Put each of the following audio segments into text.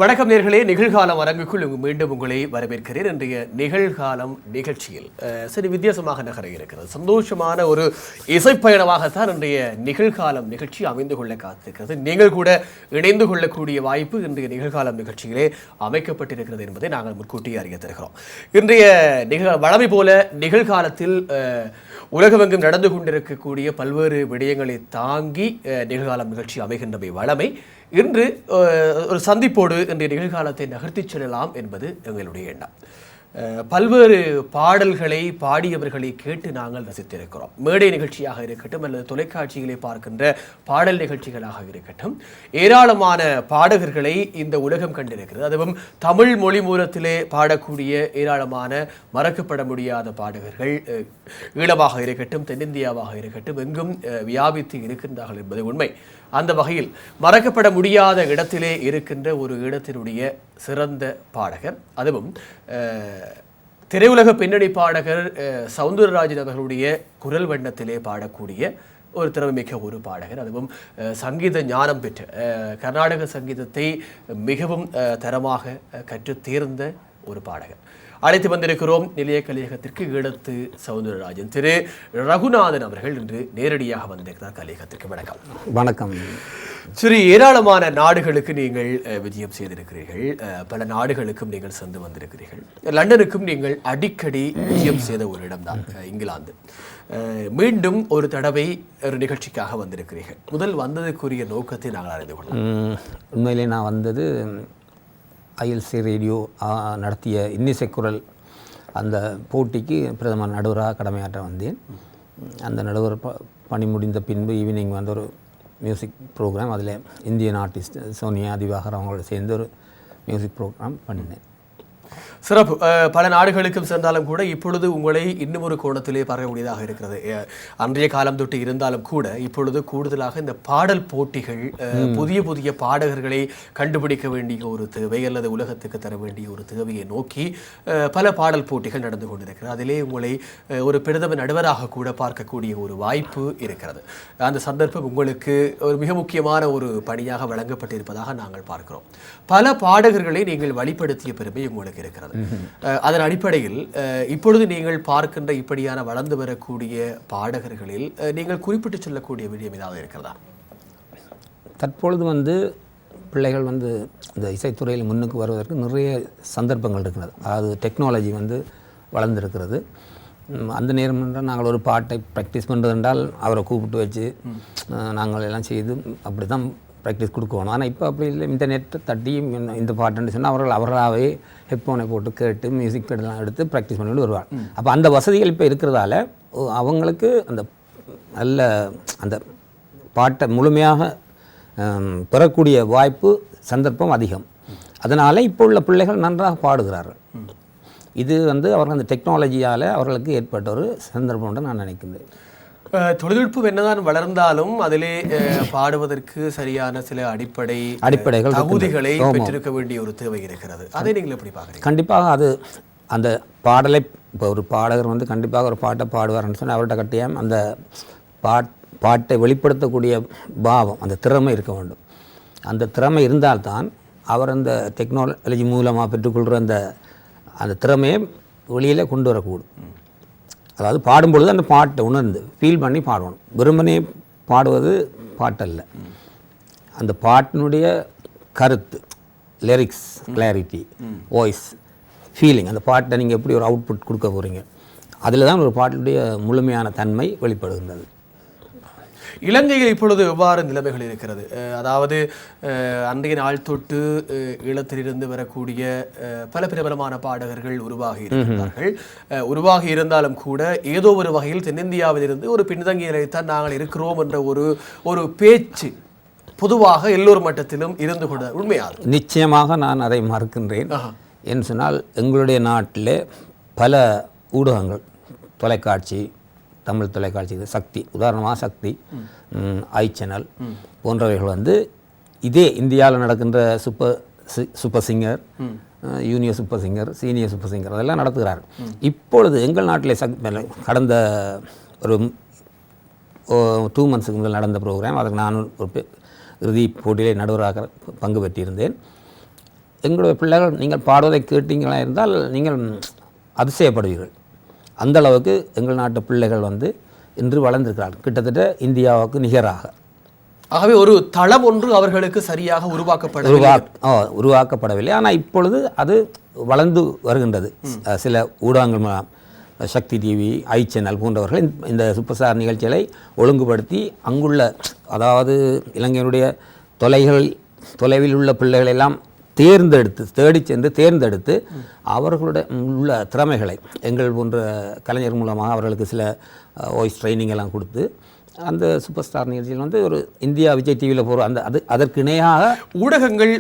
வணக்கம் நேர்களே, நிகழ்காலம் அரங்குக்குள் மீண்டும் உங்களை வரவேற்கிறேன். இன்றைய நிகழ்காலம் நிகழ்ச்சியில் சரி வித்தியாசமாக நகர இருக்கிறது. சந்தோஷமான ஒரு இசைப்பயணமாகத்தான் இன்றைய நிகழ்காலம் நிகழ்ச்சி அமைந்து கொள்ள காத்திருக்கிறது. நீங்கள் கூட இணைந்து கொள்ளக்கூடிய வாய்ப்பு இன்றைய நிகழ்காலம் நிகழ்ச்சியிலே அமைக்கப்பட்டிருக்கிறது என்பதை நாங்கள் முன்கூட்டியே அறிய தருகிறோம். இன்றைய வழமை போல நிகழ்காலத்தில் உலகமெங்கும் நடந்து கொண்டிருக்கக்கூடிய பல்வேறு விடயங்களை தாங்கி நிகழ்காலம் நிகழ்ச்சி அமைகின்றமை வழமை. இன்று ஒரு சந்திப்போடு இன்றைய நிகழ்காலத்தை நகர்த்தி செல்லலாம் என்பது எங்களுடைய எண்ணம். பல்வேறு பாடல்களை பாடியவர்களை கேட்டு நாங்கள் ரசித்திருக்கிறோம். மேடை நிகழ்ச்சியாக இருக்கட்டும் அல்லது தொலைக்காட்சிகளை பார்க்கின்ற பாடல் நிகழ்ச்சிகளாக இருக்கட்டும், ஏராளமான பாடகர்களை இந்த உலகம் கண்டிருக்கிறது. அதுவும் தமிழ் மொழி மூலத்திலே பாடக்கூடிய ஏராளமான மறக்கப்பட முடியாத பாடகர்கள் ஈழமாக இருக்கட்டும் தென்னிந்தியாவாக இருக்கட்டும் எங்கும் வியாபித்து இருக்கின்றார்கள் என்பது உண்மை. அந்த வகையில் மறக்கப்பட முடியாத இடத்திலே இருக்கின்ற ஒரு இடத்தினுடைய சிறந்த பாடகர், அதுவும் திரையுலக பின்னணி பாடகர் சவுந்தரராஜன் அவர்களுடைய குரல் வண்ணத்திலே பாடக்கூடிய ஒரு திறமைமிக்க ஒரு பாடகர், அதுவும் சங்கீத ஞானம் பெற்ற கர்நாடக சங்கீதத்தை மிகவும் தரமாக கற்று தேர்ந்த ஒரு பாடகர். அழைத்து வந்திருக்கிறோம் நிலைய கலையகத்திற்கு ஈழத்து சவுந்தரராஜன் திரு ரகுநாதன் அவர்கள் இன்று நேரடியாக வந்திருக்கிறார் கலையகத்திற்கு. வணக்கம். வணக்கம். சரி, ஏராளமான நாடுகளுக்கு நீங்கள் விஜயம் செய்திருக்கிறீர்கள். பல நாடுகளுக்கும் நீங்கள் சென்று வந்திருக்கிறீர்கள். லண்டனுக்கும் நீங்கள் அடிக்கடி விஜயம் செய்த ஒரு இடம்தான் இங்கிலாந்து. மீண்டும் ஒரு தடவை ஒரு நிகழ்ச்சிக்காக வந்திருக்கிறீர்கள். முதல் வந்ததுக்குரிய நோக்கத்தை நாங்கள் அறிந்து கொள்ளலாம். உண்மையிலே நான் வந்தது ஐஎல்சி ரேடியோ நடத்திய இன்னிசை குரல் அந்த போட்டிக்கு பிரதம நடுவராக கடமையாற்ற வந்தேன். அந்த நடுவர் பணி முடிந்த பின்பு ஈவினிங் வந்து ஒரு மியூசிக் ப்ரோக்ராம், அதில் இந்தியன் ஆர்டிஸ்ட் சோனியா திவாகர் அவங்களோட சேர்ந்து ஒரு மியூசிக் ப்ரோக்ராம் பண்ணினேன். சிறப்பு. பல நாடுகளுக்கும் சென்றாலும் கூட இப்பொழுது உங்களை இன்னும் ஒரு கோணத்திலே பார்க்கக்கூடியதாக இருக்கிறது. அன்றைய காலம் தொட்டு இருந்தாலும் கூட இப்பொழுது கூடுதலாக இந்த பாடல் போட்டிகள், புதிய புதிய பாடகர்களை கண்டுபிடிக்க வேண்டிய ஒரு தேவை அல்லது உலகத்துக்கு தர வேண்டிய ஒரு தேவையை நோக்கி பல பாடல் போட்டிகள் நடந்து கொண்டிருக்கிறது. அதிலே உங்களை ஒரு பிரதம நடுவராக கூட பார்க்கக்கூடிய ஒரு வாய்ப்பு இருக்கிறது. அந்த சந்தர்ப்பம் உங்களுக்கு ஒரு மிக முக்கியமான ஒரு பணியாக வழங்கப்பட்டிருப்பதாக நாங்கள் பார்க்கிறோம். பல பாடகர்களை நீங்கள் வழிப்படுத்திய பெருமை உங்களுக்கு இருக்கிறது. அதன் அடிப்படையில் இப்பொழுது நீங்கள் பார்க்கின்ற இப்படியான வளர்ந்து வரக்கூடிய பாடகர்களில் நீங்கள் குறிப்பிட்டு சொல்லக்கூடிய விடயம் ஏதாவது இருக்கிறதா? தற்பொழுது வந்து பிள்ளைகள் வந்து இந்த இசைத்துறையில் முன்னுக்கு வருவதற்கு நிறைய சந்தர்ப்பங்கள் இருக்கிறது. அதாவது டெக்னாலஜி வந்து வளர்ந்துருக்கிறது. அந்த நேரம் என்றால் நாங்கள் ஒரு பாட்டை ப்ராக்டிஸ் பண்ணுறது என்றால் அவரை கூப்பிட்டு வச்சு நாங்கள் எல்லாம் செய்து அப்படி தான் ப்ராக்டிஸ் கொடுக்கணும். ஆனால் இப்போ அப்படி இல்லை. இன்டர்நெட்டை தட்டியும் இந்த பாட்டுன்னு சொன்னால் அவர்களாகவே ஹெட்ஃபோனை போட்டு கேட்டு மியூசிக் எல்லாம் எடுத்து ப்ராக்டிஸ் பண்ணிட்டு வருவாங்க. அப்போ அந்த வசதிகள் இப்போ இருக்கிறதால அவங்களுக்கு அந்த நல்ல அந்த பாட்டை முழுமையாக பெறக்கூடிய வாய்ப்பு சந்தர்ப்பம் அதிகம். அதனால் இப்போ உள்ள பிள்ளைகள் நன்றாக பாடுகிறார்கள். இது வந்து அவர்கள் அந்த டெக்னாலஜியால் அவர்களுக்கு ஏற்பட்ட ஒரு சந்தர்ப்பம் நான் நினைக்கின்றேன். தொழில்நுட்பம் என்னதான் வளர்ந்தாலும் அதிலே பாடுவதற்கு சரியான சில அடிப்படைகள் தகுதிகளை பெற்றிருக்க வேண்டிய ஒரு தேவை இருக்கிறது. அதை நீங்கள் எப்படி பார்க்குறீங்க? கண்டிப்பாக அது அந்த பாடலை இப்போ ஒரு பாடகர் வந்து கண்டிப்பாக ஒரு பாட்டை பாடுவார்னு சொன்னால் அவர்கிட்ட கட்டியம் அந்த பாட்டை வெளிப்படுத்தக்கூடிய பாவம், அந்த திறமை இருக்க வேண்டும். அந்த திறமை இருந்தால்தான் அவர் அந்த டெக்னாலஜி மூலமாக பெற்றுக்கொள்கிற அந்த திறமையை வெளியில் கொண்டு வரக்கூடும். அதாவது பாடும்பொழுது அந்த பாட்டை உணர்ந்து ஃபீல் பண்ணி பாடணும். வெறுமனே பாடுவது பாட்டல்ல. அந்த பாட்டினுடைய கருத்து, லிரிக்ஸ், கிளாரிட்டி, வாய்ஸ், ஃபீலிங், அந்த பாட்டை நீங்கள் எப்படி ஒரு அவுட்புட் கொடுக்க போகிறீங்க, அதில் தான் ஒரு பாட்டினுடைய முழுமையான தன்மை வெளிப்படுகின்றது. இலங்கையில் இப்பொழுது எவ்வாறு நிலைமைகள் இருக்கிறது? அதாவது அன்றைய நாள் தொட்டு ஈழத்திலிருந்து வரக்கூடிய பல பிரபலமான பாடகர்கள் உருவாகி இருக்கிறார்கள். உருவாகி இருந்தாலும் கூட ஏதோ ஒரு வகையில் தென்னிந்தியாவிலிருந்து ஒரு பின்தங்கிய நிலையத்தான் நாங்கள் இருக்கிறோம் என்ற ஒரு பேச்சு பொதுவாக எல்லோர் மட்டத்திலும் இருந்து கொண்ட உண்மையாக நிச்சயமாக நான் அதை மறுக்கின்றேன். என்று சொன்னால் எங்களுடைய நாட்டிலே பல ஊடகங்கள், தொலைக்காட்சி, தமிழ் தொலைக்காட்சி, சக்தி, உதாரணமாக சக்தி, ஐ சேனல் போன்றவைகள் வந்து இதே இந்தியாவில் நடக்கின்ற super singer, junior super singer, senior super singer அதெல்லாம் நடத்துகிறார்கள். இப்பொழுது எங்கள் நாட்டிலே கடந்த ஒரு 2 months முதல் நடந்த ப்ரோக்ராம், அதுக்கு நான் ஒரு இறுதி போட்டியிலே நடுவராக பங்கு பெற்றிருந்தேன். எங்களுடைய பிள்ளைகள் நீங்கள் பாடுவதை கேட்டீங்களா இருந்தால் நீங்கள் அதிசயப்படுவீர்கள். அந்த அளவுக்கு எங்கள் நாட்டு பிள்ளைகள் வந்து இன்று வளர்ந்திருக்கிறார்கள், கிட்டத்தட்ட இந்தியாவுக்கு நிகராக. ஆகவே ஒரு தளம் ஒன்று அவர்களுக்கு சரியாக உருவாக்கப்படவில்லை. ஆனால் இப்பொழுது அது வளர்ந்து வருகின்றது. சில ஊடகங்கள் மூலம் சக்தி டிவி, ஐ சேனல் போன்றவர்கள் இந்த சூப்பர் ஸ்டார் நிகழ்ச்சிகளை ஒழுங்குபடுத்தி அங்குள்ள, அதாவது இலங்கையினுடைய தொலைவில் உள்ள பிள்ளைகள் எல்லாம் தேடி சென்று தேர்ந்தெடுத்து அவர்களுடைய உள்ள திறமைகளை எங்கள் போன்ற கலைஞர் மூலமாக அவர்களுக்கு சில வாய்ஸ் ட்ரைனிங் எல்லாம் கொடுத்து அந்த சூப்பர் ஸ்டார் நிகழ்ச்சியில் வந்து ஒரு இந்தியா விஜய் டிவியில் போகிற அதற்கு இணையாக ஊடகங்கள்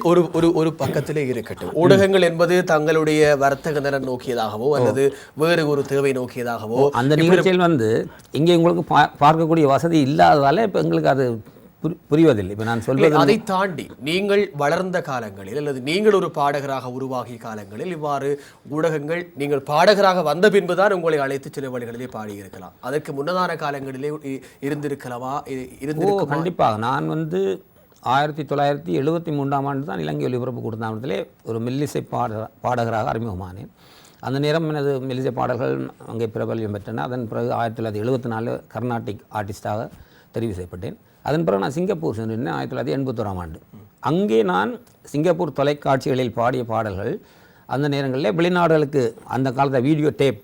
ஒரு பக்கத்திலே இருக்கட்டும். ஊடகங்கள் என்பது தங்களுடைய வர்த்தக நலன் நோக்கியதாகவோ அல்லது வேறு ஒரு தேவை நோக்கியதாகவோ அந்த நிகழ்ச்சியில் வந்து இங்கே உங்களுக்கு பார்க்கக்கூடிய வசதி இல்லாததால் இப்போ எங்களுக்கு அது புரிவதில்லை. இப்போ நான் சொல்வது அதை தாண்டி நீங்கள் வளர்ந்த காலங்களில் அல்லது நீங்கள் ஒரு பாடகராக உருவாகிய காலங்களில் இவ்வாறு ஊடகங்கள் நீங்கள் பாடகராக வந்த பின்புதான் உங்களை அழைத்து சில வழிகளிலே பாடியிருக்கலாம். அதற்கு முன்னதான காலங்களிலே இருந்திருக்கலாமா? கண்டிப்பாக. நான் வந்து 1973ஆம் ஆண்டு தான் இலங்கை ஒலிபரப்பு கூட்டத்தாமத்திலே ஒரு மெல்லிசை பாடகராக அறிமுகமானேன். அந்த நேரம் எனது மெல்லிசை பாடல்கள் அங்கே பிரபல்யம் பெற்றன. அதன் பிறகு 1974 கர்நாடிக் ஆர்டிஸ்டாக தெரிவு செய்யப்பட்டேன். அதன் பிறகு நான் சிங்கப்பூர் சென்றேன் 1981ஆம் ஆண்டு. அங்கே நான் சிங்கப்பூர் தொலைக்காட்சிகளில் பாடிய பாடல்கள் அந்த நேரங்களில் வெளிநாடுகளுக்கு அந்த காலத்தில் வீடியோ டேப்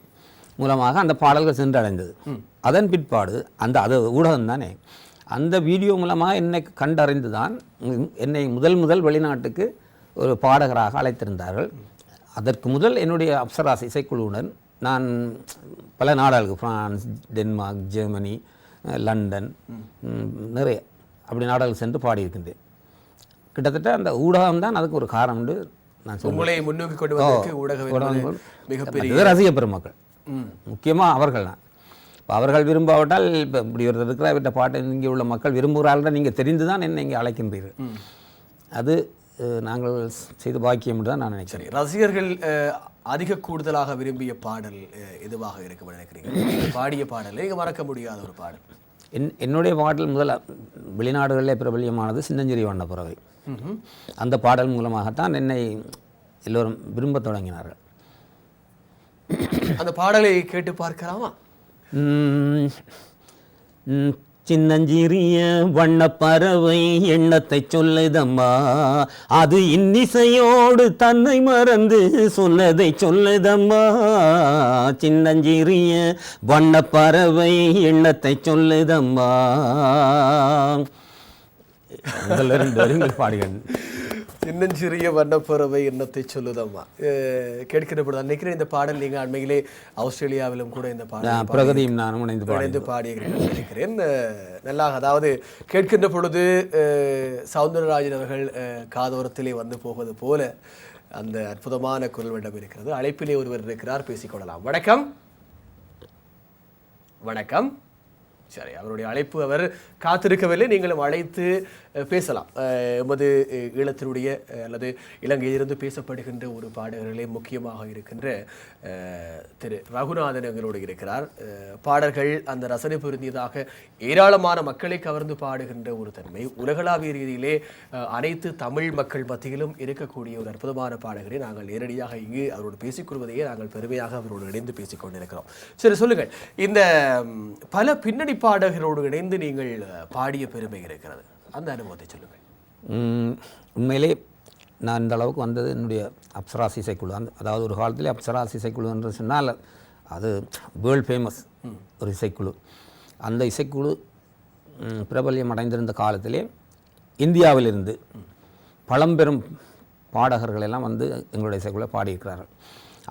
மூலமாக அந்த பாடல்கள் சென்றடைந்தது. அதன் பிற்பாடு அது ஊடகம் தானே, அந்த வீடியோ மூலமாக என்னை கண்டறிந்து தான் என்னை முதல் வெளிநாட்டுக்கு ஒரு பாடகராக அழைத்திருந்தார்கள். அதற்கு முதல் என்னுடைய அப்சராஸ் இசைக்குழுவுடன் நான் பல நாடுகளுக்கு, பிரான்ஸ், டென்மார்க், ஜெர்மனி, லண்டன், நிறைய அப்படி நாடுகள் சென்று பாடியிருக்கின்றேன். கிட்டத்தட்ட அந்த ஊடகம் தான் அதுக்கு ஒரு காரணம் நான் சொல்லுவேன். முன்னோக்கி கொண்டு வந்ததற்கு ஊடகம் மிகப்பெரிய ரசிக பெருமக்கள், முக்கியமாக அவர்கள் தான். இப்போ அவர்கள் விரும்பாவிட்டால் இப்போ இப்படி ஒரு இருக்கிற இவற்றை பாட்டு இங்கே உள்ள மக்கள் விரும்புகிறார்கள் நீங்கள் தெரிந்து தான் என்னை இங்கே அழைக்கின்றீர்கள். அது நாங்கள் செய்த பாக்கியம் என்று தான் நான் நினைக்கிறேன். ரசிகர்கள் அதிக கூடுதலாக விரும்பிய பாடல் எதுவாக இருக்கும் நினைக்கிறீங்க? பாடிய பாடல் நீங்கள் மறக்க முடியாத ஒரு பாடல்? என்னுடைய பாடல் முதல்ல வெளிநாடுகளிலே பிரபல்யமானது சின்னஞ்சிறி வண்ணப்புறவை. அந்த பாடல் மூலமாகத்தான் என்னை எல்லோரும் விரும்ப தொடங்கினார்கள். அந்த பாடலை கேட்டு பார்க்கலாமா? சின்னஞ்சிறிய வண்ணப்பறவை எண்ணத்தை சொல்லுதம்மா, அது இன்னிசையோடு தன்னை மறந்து சொன்னதை சொல்லுதம்மா. சின்னஞ்சிறிய வண்ணப்பறவை எண்ணத்தை சொல்லுதம்மா. முதல்ல 2 வரிகள் பாடுகிறேன். சின்னஞ்சிறிய வண்ணப்பறவை எண்ணத்தை சொல்லுதம்மா கேட்கிற பொழுது நினைக்கிறேன் இந்த பாடல் நீங்கள் அண்மையிலே ஆஸ்திரேலியாவிலும் கூட இந்த பாடல் பிரகதியும் நானும் இணைந்து பாடியிருக்கிறேன் நினைக்கிறேன். நல்லாக, அதாவது கேட்கின்ற பொழுது சவுந்தரராஜன் அவர்கள் காதோரத்திலே வந்து போவது போல அந்த அற்புதமான குரல் வண்ணம் இருக்கிறது. அழைப்பிலே ஒருவர் இருக்கிறார், பேசிக்கொள்ளலாம். வணக்கம். வணக்கம். சரி, அவருடைய அழைப்பு அவர் காத்திருக்கவில்லை, நீங்களும் அழைத்து பேசலாம். எமது ஈழத்தினுடைய அல்லது இலங்கையிலிருந்து பேசப்படுகின்ற ஒரு பாடகர்களே முக்கியமாக இருக்கின்ற திரு ரகுநாதன் எங்களோடு இருக்கிறார். பாடல்கள் அந்த ரசனை பொருந்தியதாக ஏராளமான மக்களை கவர்ந்து பாடுகின்ற ஒரு தன்மை உலகளாவிய ரீதியிலே அனைத்து தமிழ் மக்கள் மத்தியிலும் இருக்கக்கூடிய ஒரு அற்புதமான பாடகரை நாங்கள் நேரடியாக இங்கு அவரோடு பேசிக்கொள்வதையே நாங்கள் பெருமையாக அவரோடு இணைந்து பேசிக்கொண்டிருக்கிறோம். சரி, சொல்லுங்கள், இந்த பல பின்னணி பாடகரோடு இணைந்து நீங்கள் பாடிய பெருமை இருக்கிறது, அந்த அனுபவத்தை சொல்லுங்கள். உண்மையிலே நான் இந்த அளவுக்கு வந்தது என்னுடைய அப்சராஸ் இசைக்குழு. அதாவது ஒரு காலத்தில் அப்சராஸ் இசைக்குழு என்று சொன்னால் அது வேர்ல்ட் ஃபேமஸ் ஒரு இசைக்குழு. அந்த இசைக்குழு பிரபல்யம் அடைந்திருந்த காலத்திலே இந்தியாவிலிருந்து பழம்பெரும் பாடகர்கள் எல்லாம் வந்து எங்களுடைய இசைக்குழு பாடியிருக்கிறார்கள்.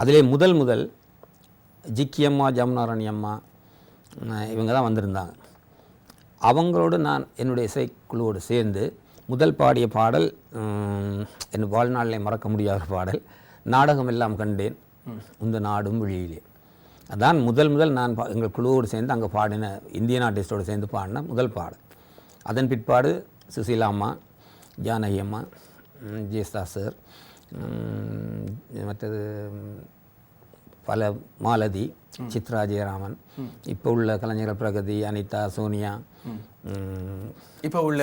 அதிலே முதல் ஜிக்கி அம்மா, ஜமுனாராணி அம்மா இவங்க தான் வந்திருந்தாங்க. அவங்களோடு நான் என்னுடைய இசைக்குழுவோடு சேர்ந்து முதல் பாடிய பாடல் என் வாழ்நாளில் மறக்க முடியாத பாடல், நாடகம் எல்லாம் கண்டேன் இந்த நாடும் விழியிலே. அதான் முதல் நான் எங்கள் குழுவோடு சேர்ந்து அங்கே பாடின, இந்தியன் ஆர்டிஸ்டோடு சேர்ந்து பாடின முதல் பாடல். அதன் பிற்பாடு சுசீலா அம்மா, ஜானகி அம்மா, ஜெயஸ்தா சார், மற்றது பல மாலதி, சித்ரா ஜெயராமன், இப்போ உள்ள கலைஞர்கள் பிரகதி, அனிதா, சோனியா, இப்போ உள்ள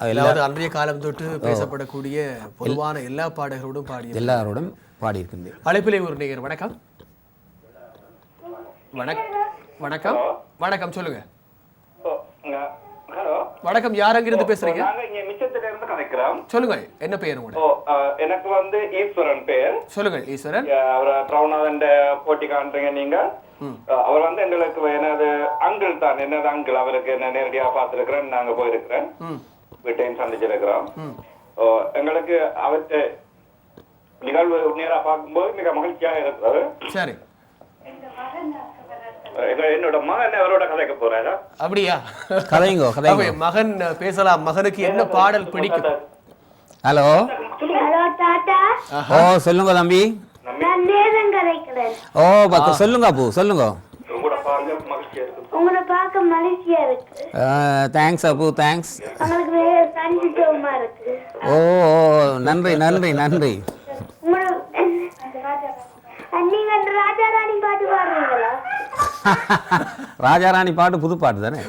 அதாவது அன்றைய காலம் தொட்டு பேசப்படக்கூடிய பொதுவான எல்லா பாடகரோடும் எல்லாரோடும் பாடியிருக்கின்றேன். அழைப்பிலே ஒரு நேயர். வணக்கம். வணக்கம். வணக்கம், சொல்லுங்க. வணக்கம், யார் அங்கிருந்து பேசுறீங்க? சொல்லுங்க, என்ன பெயர் உங்களுக்கு? எனக்கு வந்து ஈஸ்வரன் பேர். சொல்லுங்க ஈஸ்வரன். அவர் பிரவுனாதன் போட்டி காண்றீங்க நீங்க. அவர் வந்து எங்களுக்கு எனது அங்கிள் தான், என்னது அங்கிள். அவருக்கு என்ன நேரடியா பார்த்திருக்கிறேன், நாங்க போயிருக்கிறேன், வீட்டையும் சந்திச்சிருக்கிறோம். எங்களுக்கு அவற்றை நிகழ்வு நேரா பார்க்கும்போது மிக மகிழ்ச்சியாக இருக்கிறது. சரி, என்னோட மகன் அவரோட கதைக்க போறாரா? அப்படியா? கதைங்க. மகன் பேசலாம். மகனுக்கு என்ன பாடல் பிடிக்கும்? ஹலோ. தாத்தா. ஓ, சொல்லுங்க தம்பி. ஓ, சொல்லுங்க அப்பு, சொல்லுங்க. உங்களை பார்க்க மகிழ்ச்சியா இருக்கு. தேங்க்ஸ் அப்பு, தேங்க்ஸ். உங்களுக்கு சந்தோஷமா இருக்கு. ஓ, நன்றி நன்றி நன்றி. நீங்க அந்த ராஜாராணி பாட்டு பாடுறீங்களா? ராஜாராணி பாட்டு புது பாட்டு தானே?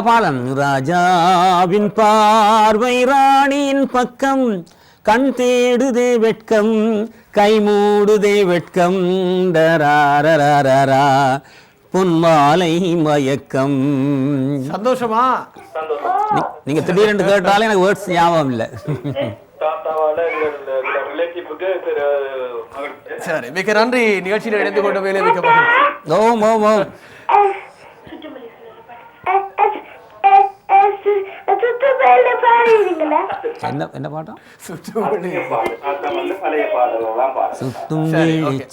பாலன். ராஜாவின் பார்வை ராணியின் பக்கம், கண் தேடுதே வெட்கம், கை மூடுதே வெட்கம், டராரரரரா, பொன்மாலை மயக்கம். சந்தோஷமா? நீங்க திடீரென்று கேட்டாலே எனக்கு வேர்ட்ஸ் ஞாபகம் இல்லை. சரி, மிக நன்றி. நிகழ்ச்சியில் இணைந்து கொண்ட வேலை மிக மகிழ்ச்சி. ஓம் ஓம் ஓம். என்ன பாட்டம்?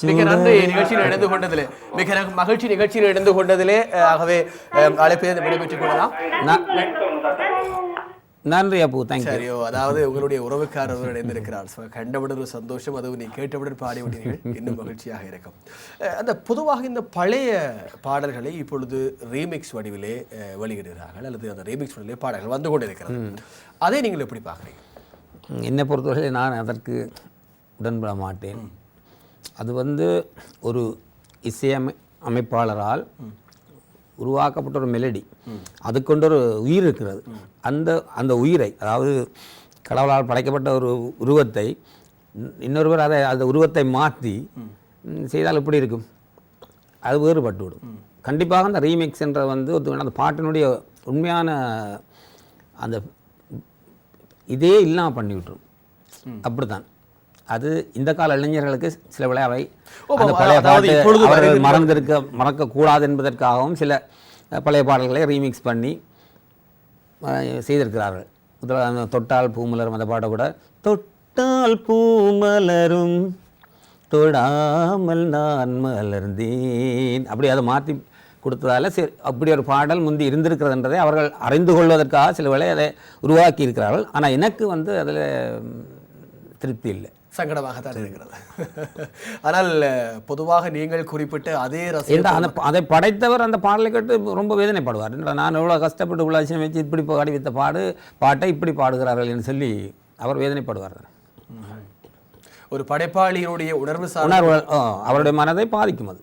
மிக நன்றி நிகழ்ச்சியில் இணைந்து கொண்டதிலே, மிக மகிழ்ச்சி நிகழ்ச்சியில் இணைந்து கொண்டதிலே. ஆகவே அழைப்பை விடைபெற்றுக் கொள்ளலாம். நன்றி அப்பு, தேங்க்யூ. சரியோ, அதாவது உங்களுடைய உறவுக்காரர் இணைந்திருக்கிறார். கண்டவுடன் ஒரு சந்தோஷம், அதுவும் நீ கேட்டவுடன் பாடிவிட்டீர்கள், இன்னும் மகிழ்ச்சியாக இருக்கும். அந்த பொதுவாக இந்த பழைய பாடல்களை இப்பொழுது ரீமிக்ஸ் வடிவிலே வெளியிடுகிறார்கள், அல்லது அந்த ரீமிக்ஸ் வடிவிலே பாடல்கள் வந்து கொண்டிருக்கிறது. அதை நீங்கள் எப்படி பார்க்குறீங்க? என்னை பொறுத்தவரை நான் அதற்கு உடன்பட மாட்டேன். அது வந்து ஒரு அமைப்பாளரால் உருவாக்கப்பட்ட ஒரு மெலடி, அதுக்கொண்டு ஒரு உயிர் இருக்கிறது. அந்த உயிரை, அதாவது கடவுளால் படைக்கப்பட்ட ஒரு உருவத்தை இன்னொருவர் அந்த உருவத்தை மாற்றி செய்தால் எப்படி இருக்கும்? அது வேறுபட்டு விடும். கண்டிப்பாக அந்த ரீமிக்ஸ் என்ற வந்து அந்த பாட்டினுடைய உண்மையான அந்த இதே இல்லாமல் பண்ணி விட்டுரும். அப்படித்தான் அது இந்த கால இளைஞர்களுக்கு சில விளையாவை அந்த பழைய பாட்டு அவர்கள் மறக்கக்கூடாது என்பதற்காகவும் சில பழைய பாடல்களை ரீமிக்ஸ் பண்ணி செய்திருக்கிறார்கள். தொட்டால் பூமலரும் அந்த பாட்டை கூட, தொட்டால் பூமலரும் தொடாமல் நான் மலர்ந்தேன், அப்படி அதை மாற்றி கொடுத்ததால் சரி அப்படி ஒரு பாடல் முந்தி இருந்திருக்கிறதுன்றதை அவர்கள் அறிந்து கொள்வதற்காக சில வேளை அதை உருவாக்கி இருக்கிறார்கள். ஆனால் எனக்கு வந்து அதில் திருப்தி இல்லை, சங்கடமாகத்தான் இருக்கிறது. ஆனால் பொதுவாக நீங்கள் குறிப்பிட்ட அதே ரசிகர் அதை படைத்தவர் அந்த பாடலை கேட்டு ரொம்ப வேதனைப்படுவார். நான் எவ்வளோ கஷ்டப்பட்டு உலகம் வச்சு இப்படி பாடி வைத்த பாட்டை இப்படி பாடுகிறார்கள் என்று சொல்லி அவர் வேதனைப்படுவார். ஒரு படைப்பாளியினுடைய உணர்வு அவருடைய மனதை பாதிக்கும். அது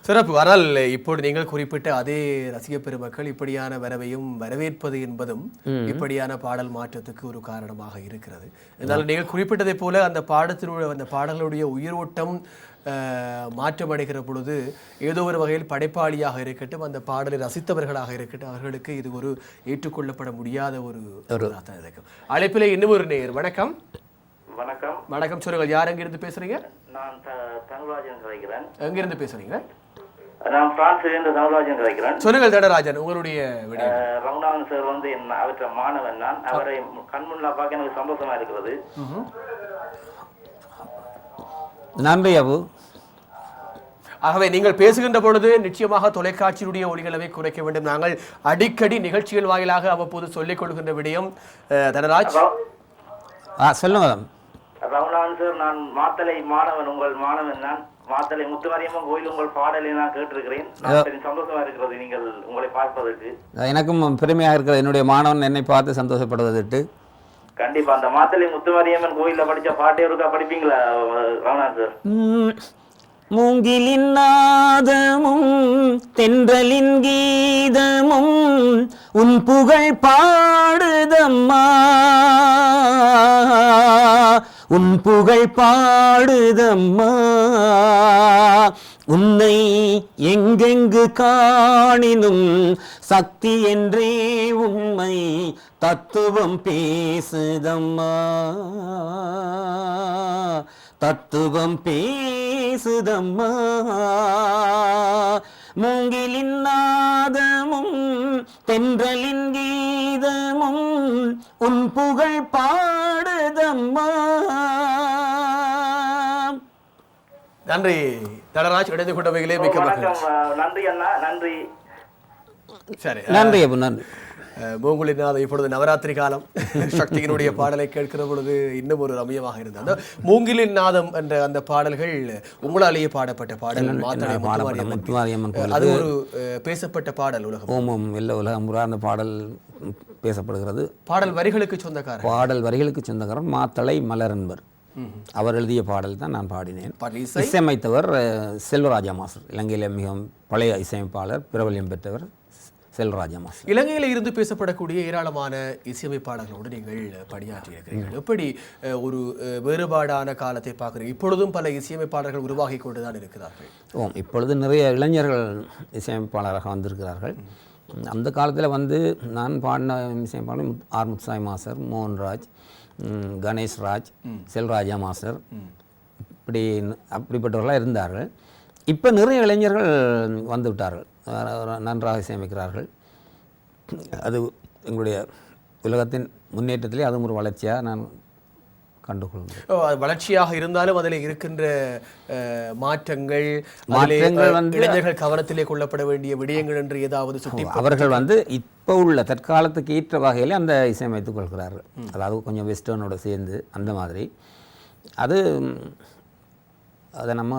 சிறப்பு. ஆனால் இப்போது நீங்கள் குறிப்பிட்ட அதே ரசிக பெருமக்கள் இப்படியான வரவையும் வரவேற்பது என்பதும் இப்படியான பாடல் மாற்றத்துக்கு ஒரு காரணமாக இருக்கிறது. அதனால் நீங்கள் குறிப்பிட்டதை போல அந்த பாடலுடைய உயிரோட்டம் மாற்றமடைகிற பொழுது ஏதோ ஒரு வகையில் படைப்பாளியாக இருக்கட்டும், அந்த பாடலை ரசித்தவர்களாக இருக்கட்டும், அவர்களுக்கு இது ஒரு ஏற்றுக்கொள்ளப்பட முடியாத ஒரு இருக்கும். அழைப்பிலே இன்னும் ஒரு நேயர். வணக்கம். வணக்கம். வணக்கம், சொல்லுங்கள். யார் எங்கிருந்து பேசுறீங்க? நான் தங்கராஜன் கதைக்கிறேன். எங்கிருந்து பேசுறீங்க? நான் பிரான்சிலிருந்து தங்கராஜன் கதைக்கிறேன். சொல்லுங்கள் தடராஜன், உங்களுடைய ரங்கநாதன் சார் வந்து அவற்றை மாணவன். நான் அவரை கண்முன்னா பார்க்க எனக்கு சந்தோஷமா இருக்கிறது. நன்றி அபு. ஆகவே நீங்கள் பேசுகின்ற பொழுது நிச்சயமாக தொலைக்காட்சியினுடைய ஒளிகளவை குறைக்க வேண்டும். நாங்கள் அடிக்கடி நிகழ்ச்சிகள் வாயிலாக அவ்வப்போது சொல்லிக் கொள்கின்ற விடயம். தனராஜ் சொல்லுங்க. ரங்கநாதன் சார், நான் மாத்தலை மாணவன், உங்கள் மாணவன். நான் மாத்தலை முத்துமாரியம்மன் கோயில் உங்கள் பாடலை நான் கேட்டிருக்கிறேன். சந்தோஷமா இருக்கிறது நீங்கள் உங்களை பார்ப்பதற்கு. எனக்கும் பெருமையாக இருக்கிறது என்னுடைய மாணவன் என்னை பார்த்து சந்தோஷப்படுவதற்கு. கண்டிப்பா அந்த மாத்தளை முத்துமாரியம்மன் கோயில்ல படிச்ச பாட்டே இருக்கா, படிப்பீங்களா ரமணா சார்? மூங்கிலின் நாதமும் தென்றலின் கீதமும் உன் புகழ் பாடுதம்மா, உன் புகழ் பாடுதம்மா. உன்னை எங்கெங்கு காணினும் சக்தி என்றே உண்மை தத்துவம் பேசுதம்மா, தத்துவம் பேசுதம்மா. மூங்கிலின் நாதமும் தென்றலின் கீதமும் உன் புகழ் பாடுதம்மா. நன்றி தடராஜ், இணைந்து கொண்டவைகளே மிக்க மகிழ்ச்சி. நன்றி அண்ணா, நன்றி. சரி, நன்றி அப்போ நன்றி. மூங்குலிநாதம் இப்பொழுது நவராத்திரி காலம், சக்தியினுடைய பாடலை கேட்கிற பொழுது இன்னும் ஒரு ரம்யமாக இருந்தது. அந்த மூங்கிலின் நாதம் என்ற அந்த பாடல்கள் உங்களாலேயே பாடப்பட்ட பாடல், அது ஒரு பேசப்பட்ட பாடல் உலகம். ஓமம் எல்லா உலகம் அந்த பாடல் பேசப்படுகிறது. பாடல் வரிகளுக்கு சொந்தக்காரர், பாடல் வரிகளுக்கு சொந்தக்காரர் மாத்தளை மலர் என்பர். அவர் எழுதிய பாடல் தான் நான் பாடினேன். இசையமைத்தவர் செல்வராஜா மாஸ்டர், இலங்கையில் மிகவும் பழைய இசையமைப்பாளர், பிரபல்யம் பெற்றவர் செல்வராஜா மாஸ்டர். இலங்கையில் இருந்து பேசப்படக்கூடிய ஏராளமான இசையமைப்பாளர்களோடு நீங்கள் பணியாற்றி இருக்கிறீர்கள். எப்படி ஒரு வேறுபாடான காலத்தை பார்க்குறீங்க? இப்பொழுதும் பல இசையமைப்பாளர்கள் உருவாகி கொண்டுதான் இருக்கிறார்கள். இப்பொழுது நிறைய இளைஞர்கள் இசையமைப்பாளராக வந்திருக்கிறார்கள். அந்த காலத்தில் நான் பாடின இசையமைப்பாளர் R Muthusamy master, Mohanraj, Ganeshraj, Selvaraja master, அப்படிப்பட்டவர்களாக இருந்தார்கள். இப்போ நிறைய இளைஞர்கள் வந்து விட்டார்கள், நன்றாக இசையமைக்கிறார்கள். அது எங்களுடைய உலகத்தின் முன்னேற்றத்திலே அதுவும் ஒரு வளர்ச்சியாக நான் கண்டுகொள்கிறேன். வளர்ச்சியாக இருந்தாலும் அதில் இருக்கின்ற மாற்றங்கள் இளைஞர்கள் கவனத்திலே கொள்ளப்பட வேண்டிய விடயங்கள் என்று ஏதாவது சுட்டி அவர்கள் இப்போ உள்ள தற்காலத்துக்கு ஏற்ற வகையில் அந்த இசையமைத்துக் கொள்கிறார்கள். அதாவது கொஞ்சம் வெஸ்டர்னோட சேர்ந்து அந்த மாதிரி. அதை நம்ம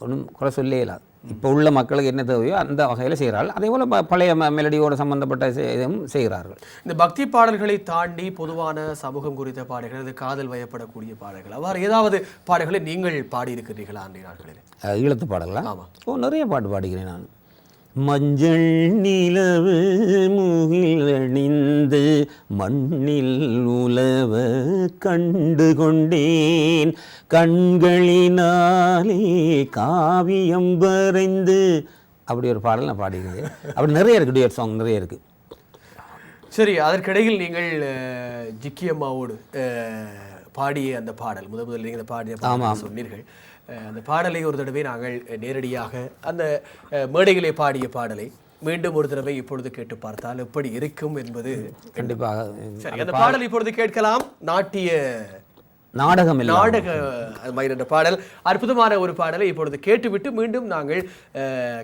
ஒன்றும் குறை சொல்லே இல்லாது. இப்போ உள்ள மக்களுக்கு என்ன தேவையோ அந்த வகையில் செய்கிறார்கள். அதே போல் பழைய மெலடியோடு சம்பந்தப்பட்ட இதுவும் செய்கிறார்கள். இந்த பக்தி பாடல்களை தாண்டி பொதுவான சமூகம் குறித்த பாடல்கள், அது காதல் வயப்படக்கூடிய பாடல்கள், அவ்வாறு ஏதாவது பாடல்களை நீங்கள் பாடியிருக்கிறீர்களா அன்றைய நாட்களில்? ஈழத்து பாடல்களா? ஆமாம், நிறைய பாட்டு பாடுகிறேன் நான். மஞ்சள் நிலவு முகில் அணிந்து மண்ணில் உலவ கண்டு கொண்டேன், கண்களினாலே காவியம் வரைந்து, அப்படி ஒரு பாடல் நான் பாடிக்கிறேன். அப்படி நிறைய இருக்குது, டியர் சாங் நிறைய இருக்குது. சரி, அதற்கிடையில் நீங்கள் ஜிக்கி அம்மாவோடு பாடிய அந்த பாடல், முதலில் நீங்கள் பாடிய சொன்னீர்கள். அந்த பாடலை ஒரு தடவை நாங்கள் நேரடியாக அந்த மேடைகளை பாடிய பாடலை மீண்டும் ஒரு தடவை இப்பொழுது கேட்டு பார்த்தால் எப்படி இருக்கும் என்பது கண்டிப்பாக. சரி, அந்த பாடல் இப்பொழுது கேட்கலாம். நாடகம் என்ற பாடல், அற்புதமான ஒரு பாடலை இப்பொழுது கேட்டுவிட்டு மீண்டும் நாங்கள்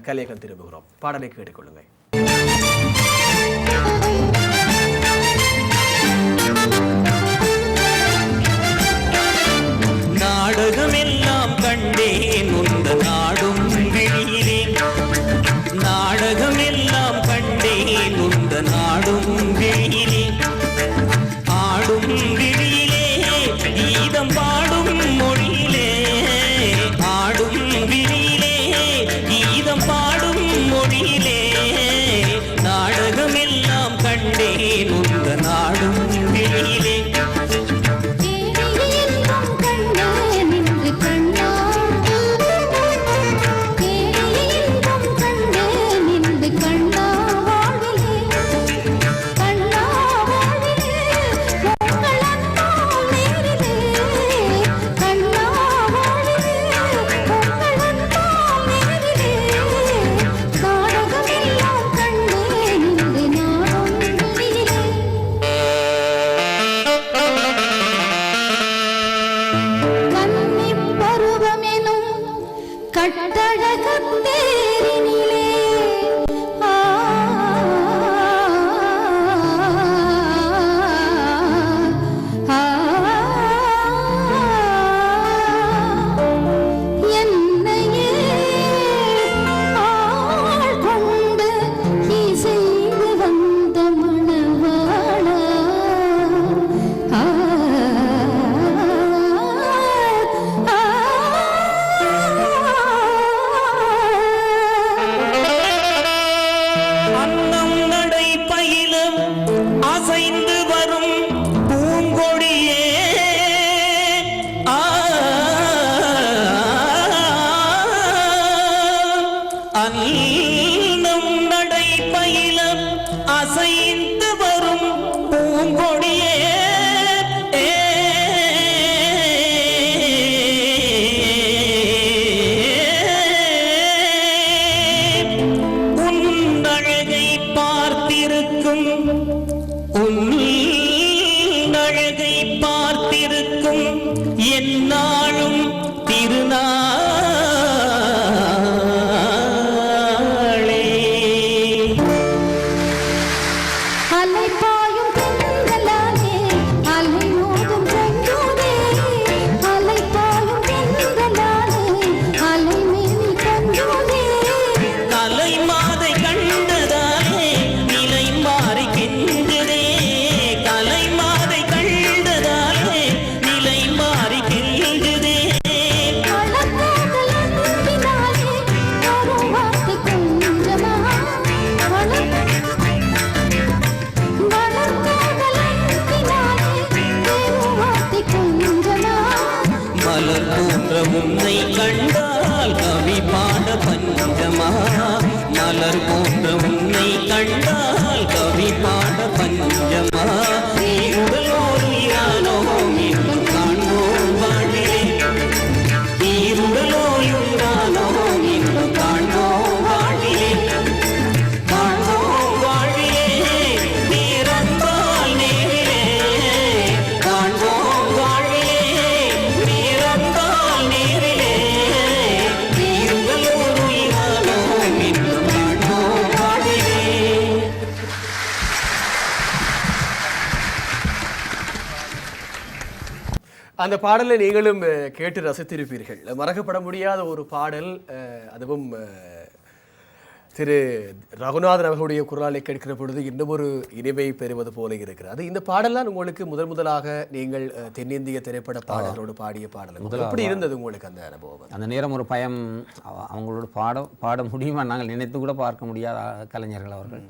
கலையகம் திரும்புகிறோம். பாடலை கேட்டுக்கொள்ளுங்கள். நாடகமெல்லாம் கண்டேன் உந்த நாடும் வெளியிலே, நாடகமெல்லாம் கண்டேன் உந்த நாடும் வெளியிலே, ஆடும் விழியிலே கீதம் பாடும் மொழியிலே, ஆடும் விழியிலே கீதம் பாடும் மொழியிலே, நாடகமெல்லாம் கண்டேன் உந்த நாடும் வெளியிலே. ஆ அன்னம் நடை பயில அசைந்து வரும் பூங்கொடியே உன்னழகை பார்த்திருக்கும் உன்னழகை பார்த்திருக்கும் என்னாலும் திருநாளே அலைபாயும் தென்றலாலே அலை மோதும் கண்டோனே அலைபாயும் தென்றலாலே அலை மேனி கண்டோனே கலை மாதை கண்டதாலே நிலை மாறுகின்றதே கலை மாதை கண்டதாலே நிலை மாறுகின்றதே அழகாதல் அன்பினாலே வரும் வார்த்தை கொஞ்சமா வளர்காதல் அன்பினாலே வரும் வார்த்தை கொஞ்சமா மலர் போன்ற உன்னை கண்டால் கவி பாட பஞ்சமா மலர் போன்ற உன்னை கண்டால் கவி பாட பஞ்சமா நீ உடலோடு யானோ இன்னும் காண்போம் வாழிலே நீருடலோயும் நானோ இன்னும் காண்போம் வாழிலே காண்போம் வாழிலே நீரந்தால் நேரிலே காண்போம் வாழிலே நீரந்தால் நேரிலே நீருடலோடு யானோ இன்னும் காண்போம் வாழிலே. அந்த பாடலை நீங்களும் கேட்டு ரசித்திருப்பீர்கள். மறக்கப்பட முடியாத ஒரு பாடல். அதுவும் திரு ரகுநாதன் அவர்களுடைய குரலை கேட்கிற பொழுது இன்னும் ஒரு இனிமை பெறுவது போல இருக்கிறது. இந்த பாடலாம் உங்களுக்கு முதலாக நீங்கள் தென்னிந்திய திரைப்பட பாடல்களோடு பாடிய பாடல் எப்படி இருந்தது உங்களுக்கு அந்த அனுபவம்? அந்த நேரம் ஒரு பயம், அவங்களோட பாட முடியுமா நாங்கள் நினைத்து கூட பார்க்க முடியாத கலைஞர்கள் அவர்கள்.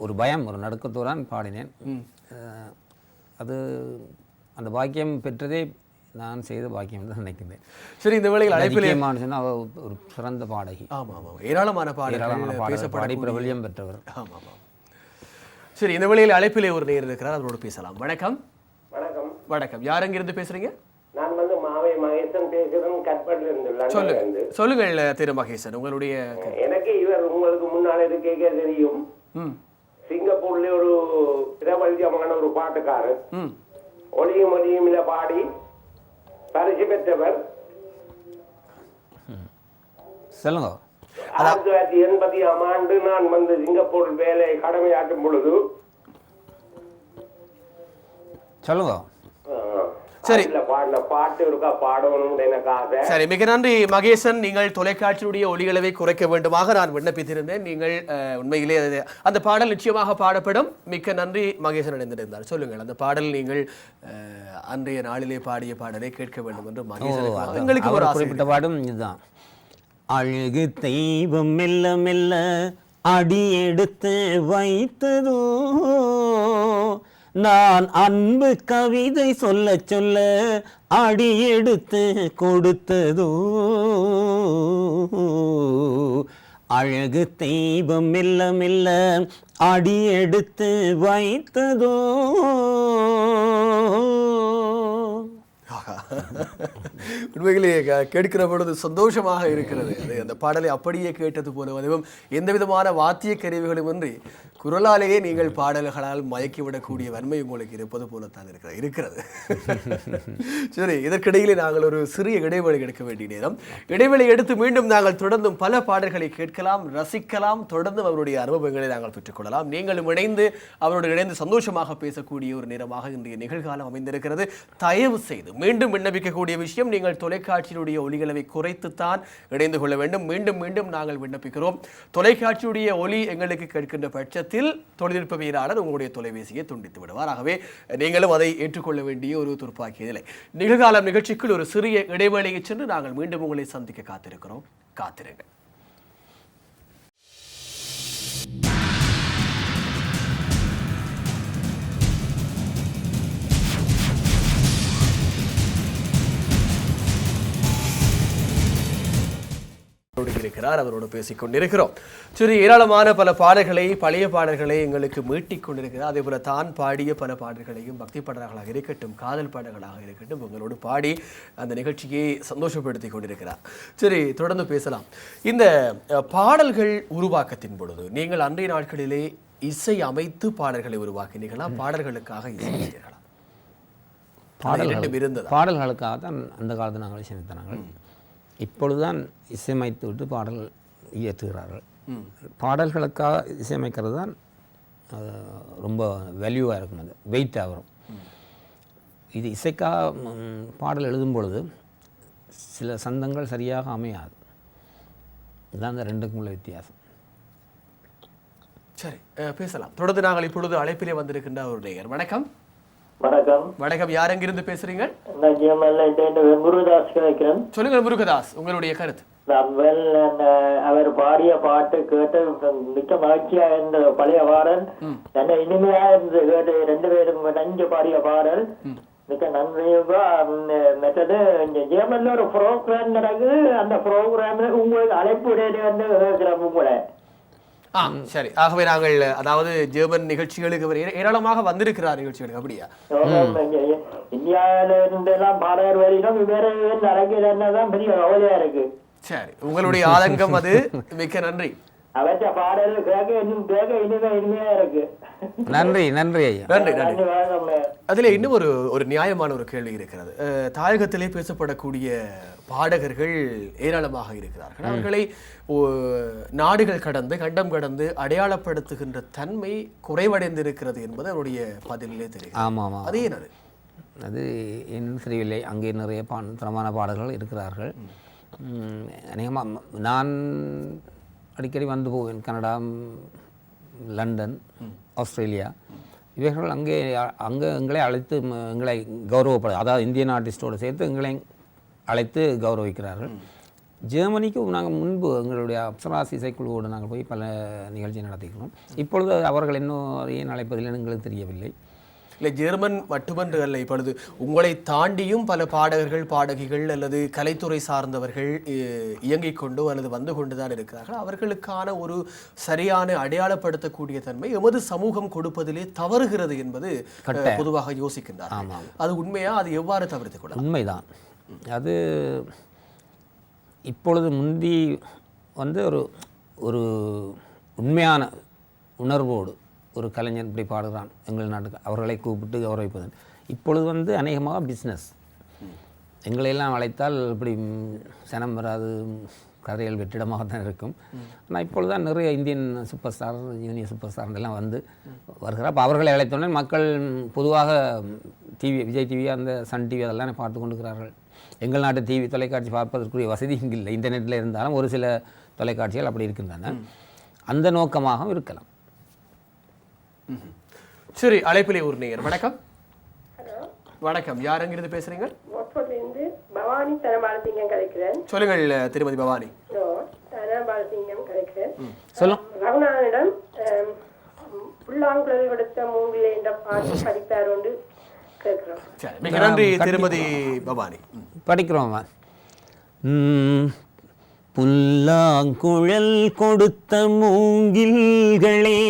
ஒரு பயம், ஒரு நடுக்கத்தோடு பாடினேன். அது அந்த பாக்கியம் பெற்றதே நான் செய்த பாக்கியம் தான் நினைக்கிறேன். சரி, இந்த வேளையில் அழைப்பிலே ஒரு சிறந்த பாடகி. ஆமாம், ஏராளமான பாடி பிரபல்யம் பெற்றவர். ஆமாம். சரி, இந்த வேளையில் அழைப்பிலே ஒரு நேர் இருக்கிறார், அவரோடு பேசலாம். வணக்கம். வணக்கம். வணக்கம். யார் எங்கிருந்து பேசுறீங்க? நான் மாவை மகேசன் பேசுறேன், கட்பட்டில் இருந்து. சொல்லுங்கள் திரு மகேசன், உங்களுடைய. எனக்கு இவர் உங்களுக்கு முன்னால இருக்கே தெரியும். சிங்கப்பூர்ல ஒரு பிரபல்யமான ஒரு பாட்டுக்காரர், ஒளியும் ஒளியும் இல்ல பாடி பரிசு பெற்றவர். சொல்லுங்க. 1980ஆம் ஆண்டு நான் சிங்கப்பூர் வேலை கடமையாற்றும் பொழுது. சொல்லுங்க. சரி, பாட்டு இருக்கா பாடணும் எனக்கு ஆசை. சரி, மிக நன்றி மகேசன். நீங்கள் தொலைக்காட்சியுடைய ஒலிகளவை குறைக்க வேண்டுமாக நான் விண்ணப்பித்திருந்தேன். நீங்கள் உண்மையிலே அந்த பாடல் நிச்சயமாக பாடப்படும். மிக்க நன்றி மகேசன் இணைந்திருந்தார். சொல்லுங்கள், அந்த பாடல் நீங்கள் அன்றைய நாளிலே பாடிய பாடலை கேட்க வேண்டும் என்று மகேசன் எங்களுக்கு ஒரு குறிப்பிட்ட பாடும் இதுதான். அழகு தெய்வம் மெல்ல மெல்ல அடி எடுத்து வைத்ததோ, நான் அன்பு கவிதை சொல்ல சொல்ல அடி எடுத்து கொடுத்ததோ, அழகு தெய்வம் மெல்ல மெல்ல அடி எடுத்து வைத்ததோ. உண்மையிலே கேட்கிற பொழுது சந்தோஷமாக இருக்கிறது. அந்த பாடலை அப்படியே கேட்டது போல, அதுவும் எந்த விதமான வாத்திய கருவிகளும் இன்றி குரலாலேயே நீங்கள் பாடல்களால் மயக்கிவிடக்கூடிய வன்மை உங்களுக்கு இருப்பது போலத்தான் இருக்கிறது. சரி, இதற்கிடையிலே நாங்கள் ஒரு சிறிய இடைவெளி எடுக்க வேண்டிய நேரம். இடைவெளி எடுத்து மீண்டும் நாங்கள் தொடர்ந்தும் பல பாடல்களை கேட்கலாம், ரசிக்கலாம். தொடர்ந்தும் அவருடைய அனுபவங்களை நாங்கள் பெற்றுக்கொள்ளலாம். நீங்களும் அவரோடு இணைந்து சந்தோஷமாக பேசக்கூடிய ஒரு நேரமாக இன்றைய நிகழ்காலம் அமைந்திருக்கிறது. தயவு செய்து மீண்டும் விண்ணப்பிக்கக்கூடிய விஷயம், நீங்கள் தொலைக்காட்சியினுடைய ஒலிகளவை குறைத்துத்தான் இணைந்து கொள்ள வேண்டும். மீண்டும் மீண்டும் நாங்கள் விண்ணப்பிக்கிறோம். தொலைக்காட்சியுடைய ஒலி எங்களுக்கு கேட்கின்ற பட்சத்தில் தொழில்நுட்பவியலாளர் உங்களுடைய தொலைபேசியை துண்டித்து விடுவார். ஆகவே நீங்களும் அதை ஏற்றுக்கொள்ள வேண்டிய ஒரு துர்ப்பாக்கிய நிலை. நிகழ்காலம் நிகழ்ச்சிக்குள் ஒரு சிறிய இடைவேளையை சென்று நாங்கள் மீண்டும் உங்களை சந்திக்க காத்திருக்கிறோம். காத்திருங்கள். இணைந்திருக்கிறார். அவரோடு பேசிக் கொண்டிருக்கிறோம். சரி, ஏராளமான பல பாடல்களை, பழைய பாடல்களை எங்களுக்கு மீட்டிக் கொண்டிருக்கிறார். அதே போல தான் பாடிய பல பாடல்களையும் பக்தி பாடல்களாக இருக்கட்டும், காதல் பாடல்களாக இருக்கட்டும், உங்களோடு பாடி அந்த நிகழ்ச்சியை சந்தோஷப்படுத்தி கொண்டிருக்கிறார். சரி, தொடர்ந்து பேசலாம். இந்த பாடல்கள் உருவாக்கத்தின் பொழுது நீங்கள் அன்றைய நாட்களிலே இசை அமைத்து பாடல்களை உருவாக்கினீர்களா, பாடல்களுக்காக இசைத்தீர்களா? பாடல்களுக்காக தான் அந்த காலத்தில் நாங்கள் இசைத்தனாங்கள். இப்பொழுதுதான் இசையமைத்து விட்டு பாடல் இயற்றுகிறார்கள். பாடல்களுக்காக இசையமைக்கிறது தான் ரொம்ப வேல்யூவாக இருக்கும், அது வெயிட்டாக வரும். இது இசைக்காக பாடல் எழுதும் பொழுது சில சந்தங்கள் சரியாக அமையாது. இதுதான் அந்த ரெண்டுக்கும் உள்ள வித்தியாசம். சரி, பேசலாம். தொடர்ந்து நாங்கள் இப்பொழுது அழைப்பிலே வந்திருக்கின்ற ஒரு நேயர். வணக்கம். வணக்கம். வணக்கம். யார் எங்கிருந்து பேசுறீங்க? முருகதாஸ் கிடைக்கிறேன். சொல்லுங்கள் முருகதாஸ், உங்களுடைய கருத்து. அவர் பாடிய பாட்டு கேட்டு மிக்க மகிழ்ச்சியா இருந்தது. பழைய பாடல் நல்ல இனிமையா இருந்தது கேட்டு. 2 பேரும் நஞ்சு பாடிய பாடல் மிக்க நன்றியுங்க. மற்றது ஜெர்மன்ல ஒரு ப்ரோக்ராம் நடக்குது. அந்த ப்ரோக்ராம்ல உங்களுக்கு அழைப்பு வந்து கேட்கிறோம் உங்களை. சரி, ஆகவே நாங்கள் அதாவது ஜெர்மன் நிகழ்ச்சிகளுக்கு ஏராளமாக வந்திருக்கிறார் நிகழ்ச்சிகளுக்கு. அப்படியா? இந்தியாவில இருந்து எல்லாம் பாடகர் வரையிலும் வேற நடக்குதுன்னதான் பெரிய கவலையா இருக்கு. சரி, உங்களுடைய ஆதங்கம் அது. மிக்க நன்றி. அவற்ற பாடல் கேட்க இனிமையா இருக்கு. நன்றி நன்றி ஐயா. நன்றி நன்றி. அதில் இன்னும் ஒரு நியாயமான ஒரு கேள்வி இருக்கிறது. தாயகத்திலே பேசப்படக்கூடிய பாடகர்கள் ஏராளமாக இருக்கிறார்கள். அவர்களை நாடுகள் கடந்து, கண்டம் கடந்து அடையாளப்படுத்துகின்ற தன்மை குறைவடைந்திருக்கிறது என்பது அவருடைய பதிலே தெரியும். ஆமாம், அது என்னது? அது என்னன்னு தெரியவில்லை. அங்கே நிறைய தரமான பாடல்கள் இருக்கிறார்கள். அநேகமாக நான் அடிக்கடி வந்து போவேன். கனடா, லண்டன், ஆஸ்திரேலியா, இவைகள் அங்கே எங்களை அழைத்து எங்களை கௌரவப்பட, அதாவது இந்தியன் ஆர்டிஸ்டோடு சேர்த்து எங்களை அழைத்து கௌரவிக்கிறார்கள். ஜெர்மனிக்கு நாங்கள் முன்பு எங்களுடைய அப்சராஸ் இசைக்குழுவோடு நாங்கள் போய் பல நிகழ்ச்சி நடத்திக்கிறோம். இப்பொழுது அவர்கள் இன்னும் ஏன் அழைப்பதில்லை எங்களுக்கு தெரியவில்லை. இல்லை, ஜெர்மன் மட்டுமன்று அல்ல, இப்பொழுது உங்களை தாண்டியும் பல பாடகர்கள், பாடகிகள் அல்லது கலைத்துறை சார்ந்தவர்கள் இயங்கிக் கொண்டு அல்லது வந்து கொண்டு தான் இருக்கிறார்கள். அவர்களுக்கான ஒரு சரியான அடையாளப்படுத்தக்கூடிய தன்மை எமது சமூகம் கொடுப்பதிலே தவறுகிறது என்பது பொதுவாக யோசிக்கின்றார். அது உண்மையா? அது எவ்வாறு தவிர்த்துக் கொள்ள? உண்மைதான். அது இப்பொழுது முந்தி வந்து ஒரு உண்மையான உணர்வோடு ஒரு கலைஞர் இப்படி பாடுகிறான் எங்கள் நாட்டுக்கு, அவர்களை கூப்பிட்டு கௌரவிப்பது. இப்பொழுது வந்து அநேகமாக பிஸ்னஸ். எங்களையெல்லாம் அழைத்தால் இப்படி சனம் வராது, கதைகள் வெற்றிடமாகத்தான் இருக்கும். ஆனால் இப்பொழுது தான் நிறைய Indian super star, junior super star எல்லாம் வந்து வருகிறார். அப்போ அவர்களை அழைத்தோடனே மக்கள் பொதுவாக டிவி, விஜய் டிவி, அந்த சன் டிவி அதெல்லாம் பார்த்து கொண்டிருக்கிறார்கள். எங்கள் நாட்டு டிவி தொலைக்காட்சி பார்ப்பதற்குரிய வசதி இங்கே இல்லை. இன்டர்நெட்டில் இருந்தாலும் ஒரு சில தொலைக்காட்சிகள் அப்படி இருக்கின்றன. அந்த நோக்கமாகவும் இருக்கலாம். சரி, அழைப்பிலே ஒரு நேயர். வணக்கம். வணக்கம். யார் எங்கிருந்து பேசுறீங்க? பவானி தனபாலசிங்கம் கிடைக்கிறேன். சொல்லுங்கள் திருமதி பவானி. தனபாலசிங்கம் கிடைக்கிறேன். ரகுநாதனிடம் புல்லாங்குழல் கொடுத்த மூங்கிலே என்ற பாட்டு படிப்பார் ஒன்று கேட்கிறோம். மிக நன்றி திருமதி பவானி. படிக்கிறோம். புல்லாங்குழல் கொடுத்த மூங்கில்களே,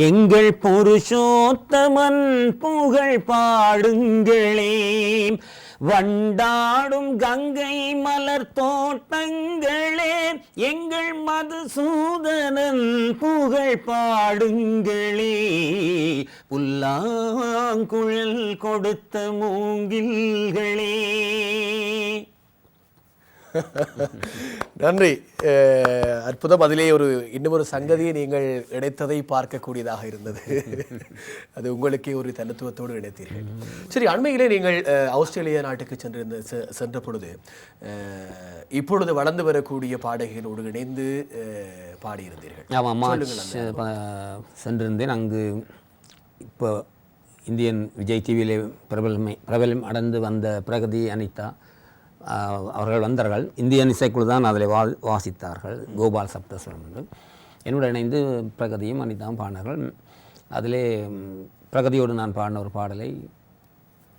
எங்கள் புருஷோத்தமன் புகழ் பாடுங்களே. வண்டாடும் கங்கை மலர் தோட்டங்களே, எங்கள் மதுசூதனன் புகழ் பாடுங்களே. புல்லாங்குழல் கொடுத்த மூங்கில்களே. நன்றி. அற்புதம். அதிலே இன்னும் ஒரு சங்கதியை நீங்கள் இணைத்ததை பார்க்கக்கூடியதாக இருந்தது. அது உங்களுக்கே ஒரு தனித்துவத்தோடு இணைத்தீர்கள். சரி, அண்மையிலே நீங்கள் ஆஸ்திரேலியா நாட்டுக்கு சென்ற பொழுது இப்பொழுது வளர்ந்து வரக்கூடிய பாடகிகளோடு இணைந்து பாடியிருந்தீர்கள். ஆமாம், சென்றிருந்தேன். அங்கு இப்போ இந்தியன் விஜய் டிவியிலே பிரபலம் அடைந்து வந்த பிரகதி, அனிதா அவர்கள் வந்தார்கள். இந்தியன் இசைக்குழு தான் அதில் வாசித்தார்கள். கோபால் சப்தஸ்வரம் என்று என்னுடன் இணைந்து பிரகதியும் அனிதாவும் பாடினார்கள். அதிலே பிரகதியோடு நான் பாடின ஒரு பாடலை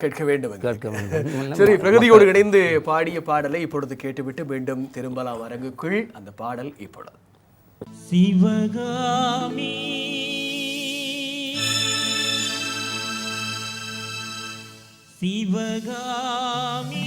கேட்க வேண்டும் என்று. கேட்க வேண்டும். சரி, பிரகதியோடு இணைந்து பாடிய பாடலை இப்பொழுது கேட்டுவிட்டு மீண்டும் திரும்பலாம் அரங்குக்குள். அந்த பாடல் இப்பொழுது. சிவகாமி சிவகாமி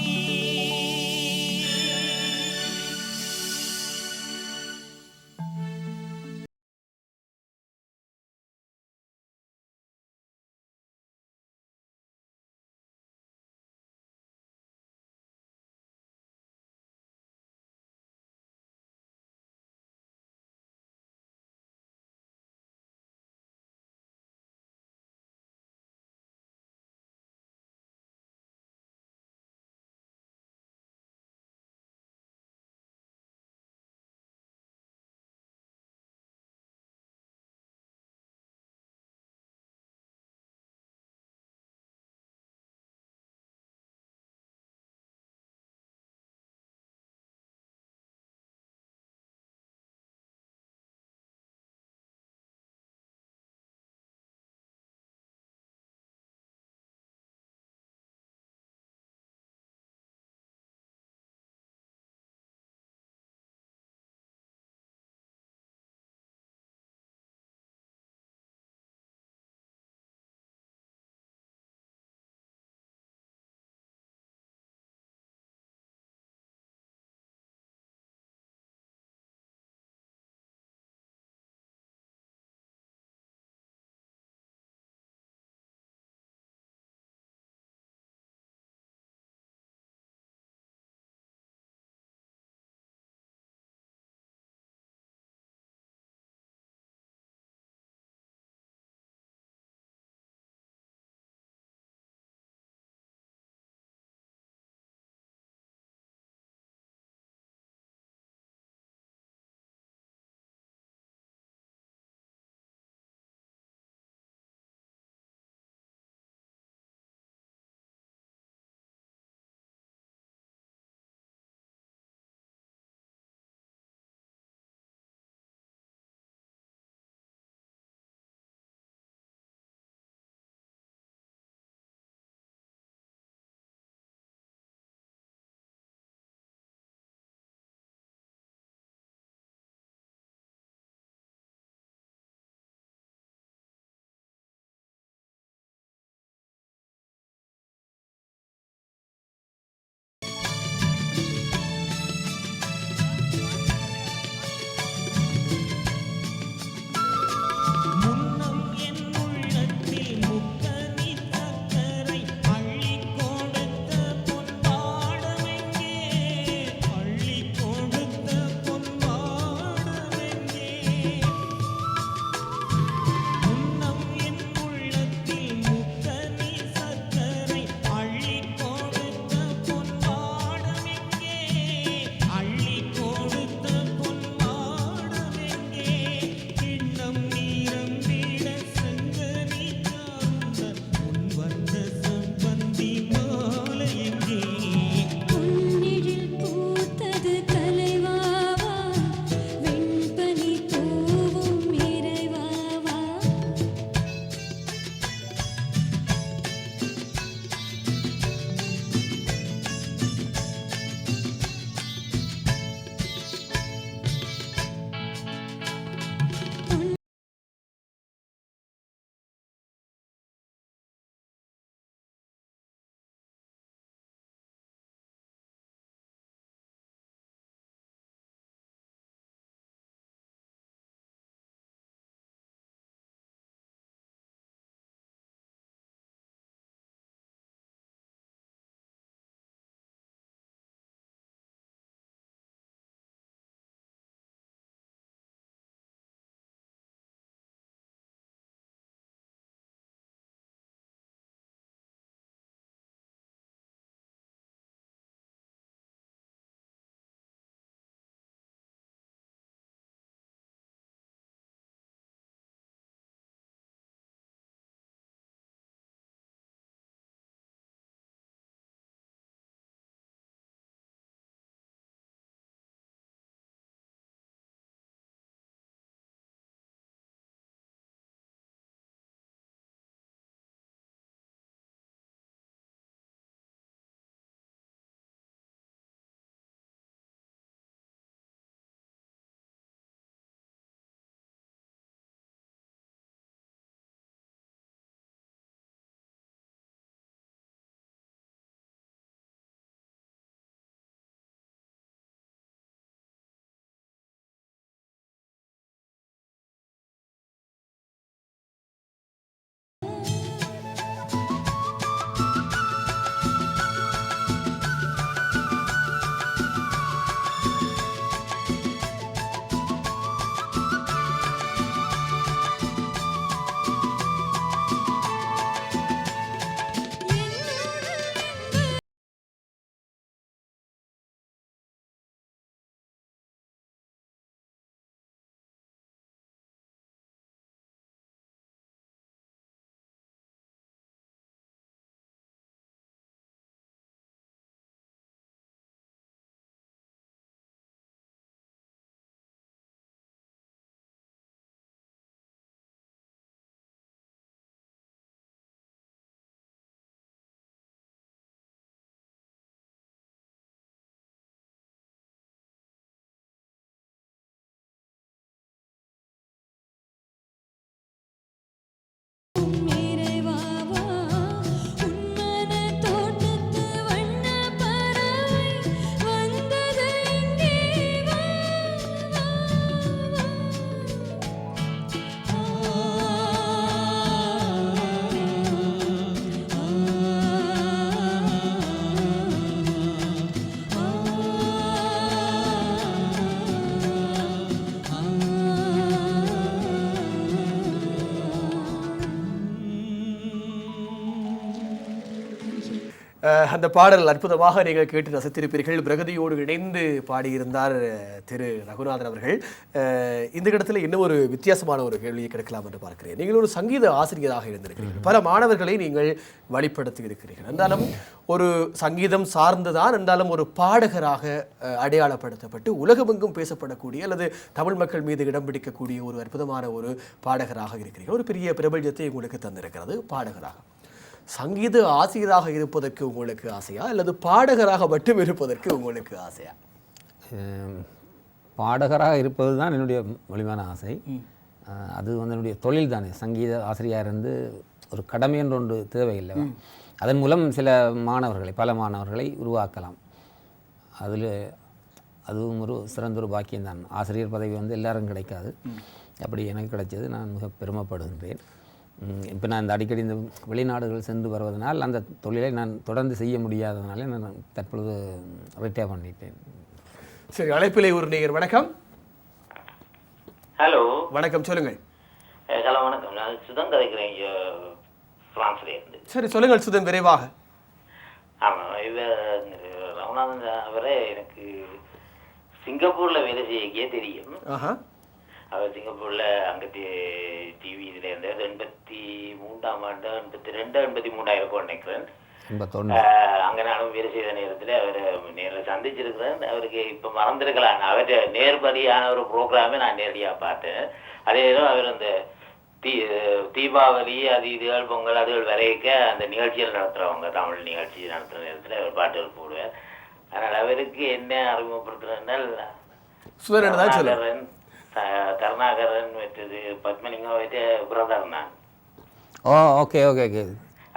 அந்த பாடல் அற்புதமாக நீங்கள் கேட்டு ரசித்திருப்பீர்கள். பிரகதியோடு இணைந்து பாடியிருந்தார் திரு ரகுநாதன் அவர்கள். இந்த இடத்துல இன்னும் ஒரு வித்தியாசமான ஒரு கேள்வியை கிடைக்கலாம் என்று பார்க்கிறேன். நீங்கள் ஒரு சங்கீத ஆசிரியராக இருந்திருக்கிறீர்கள், பல மாணவர்களை நீங்கள் வழிப்படுத்தி இருக்கிறீர்கள். என்றாலும் ஒரு சங்கீதம் சார்ந்துதான் என்றாலும் ஒரு பாடகராக அடையாளப்படுத்தப்பட்டு உலகமெங்கும் பேசப்படக்கூடிய அல்லது தமிழ் மக்கள் மீது இடம் பிடிக்கக்கூடிய ஒரு அற்புதமான ஒரு பாடகராக இருக்கிறீர்கள். ஒரு பெரிய பிரபல்யத்தை உங்களுக்கு தந்திருக்கிறது பாடகராக. சங்கீத ஆசிரியராக இருப்பதற்கு உங்களுக்கு ஆசையா அல்லது பாடகராக மட்டும் இருப்பதற்கு உங்களுக்கு ஆசையா? பாடகராக இருப்பது தான் என்னுடைய வலிமையான ஆசை. அது வந்து என்னுடைய தொழில் தானே. சங்கீத ஆசிரியராக இருந்து ஒரு கடமை என்று ஒன்று தேவையில்லை. அதன் மூலம் சில மாணவர்களை, பல மாணவர்களை உருவாக்கலாம். அதில் அதுவும் ஒரு சிறந்த ஒரு பாக்கியம்தான். ஆசிரியர் பதவி வந்து எல்லாரும் கிடைக்காது. அப்படி எனக்கு கிடைச்சது. நான் மிக பெருமைப்படுகின்றேன். இப்போ நான் இந்த அடிக்கடி இந்த வெளிநாடுகள் சென்று வருவதனால் அந்த தொழிலை நான் தொடர்ந்து செய்ய முடியாததுனால நான் தற்பொழுது ரிட்டையர் பண்ணிட்டேன். சரி, அழைப்பிலே ஒரு நேயர். வணக்கம். ஹலோ, வணக்கம், சொல்லுங்கள். ஹலோ, வணக்கம். நான் சுதன் கதைக்கிறேன், பிரான்ஸ்ல இருந்து. சரி, சொல்லுங்கள் சுதன், விரைவாக. ஆமாம், ரகுநாதன் அவரை எனக்கு சிங்கப்பூரில் வேலை செய்யக்கே தெரியும். அவர் சிங்கப்பூரில் அங்கே டிவி இதில் இருந்தார். 83ஆம் ஆண்டு 82 83 இருக்கும் நினைக்கிறேன். அங்கே நானும் வேலை செய்த நேரத்தில் அவரை நேரில் சந்திச்சிருக்கிறேன். அவருக்கு இப்போ மறந்துருக்கலாம். அவர்கிட்ட நேர்பதியான ஒரு ப்ரோக்ராமே நான் நேரடியாக பார்த்தேன். அதே நேரம் அவர் அந்த தீபாவளி அது இதுகள் பொங்கல் அதுகள் வரைக்க அந்த நிகழ்ச்சிகள் நடத்துகிறவங்க, தமிழ் நிகழ்ச்சி நடத்துகிற நேரத்தில் அவர் பாட்டுகள் போடுவார். அதனால் அவருக்கு என்ன அறிமுகப்படுத்துறதுனால் கருணாகரன் வச்சது பத்மலிங்கம் வச்ச பிரதர் நான். ஓகே ஓகே ஓகே,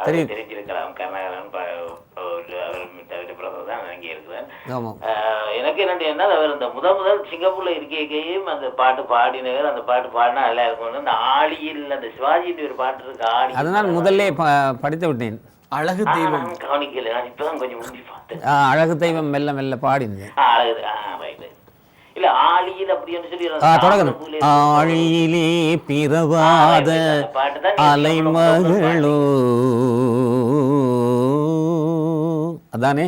தெரிஞ்சிருக்கலாம். கருணாகரன் அவர் பிரதர் தான் அங்கே இருக்கிறேன். எனக்கு என்னென்னா அவர் இந்த முதல் சிங்கப்பூர்ல இருக்கையும் அந்த பாட்டு பாடினவர், அந்த பாட்டு பாடினா நல்லா இருக்கும். அந்த ஆளியில் அந்த சிவாஜி ஒரு பாட்டு இருக்கு, ஆளி. அதனால் முதல்ல படித்து விட்டேன். அழகு தெய்வம் கவனிக்கல, நான் இப்பதான் கொஞ்சம் முந்தி பார்த்தேன். அழகு தெய்வம் மெல்ல மெல்ல பாடினேன். அழகு, ரைட். இல்ல ஆளியில் அப்படின்னு சொல்லி ஆழியிலே பிறவாத அலைமகளோ, அதானே?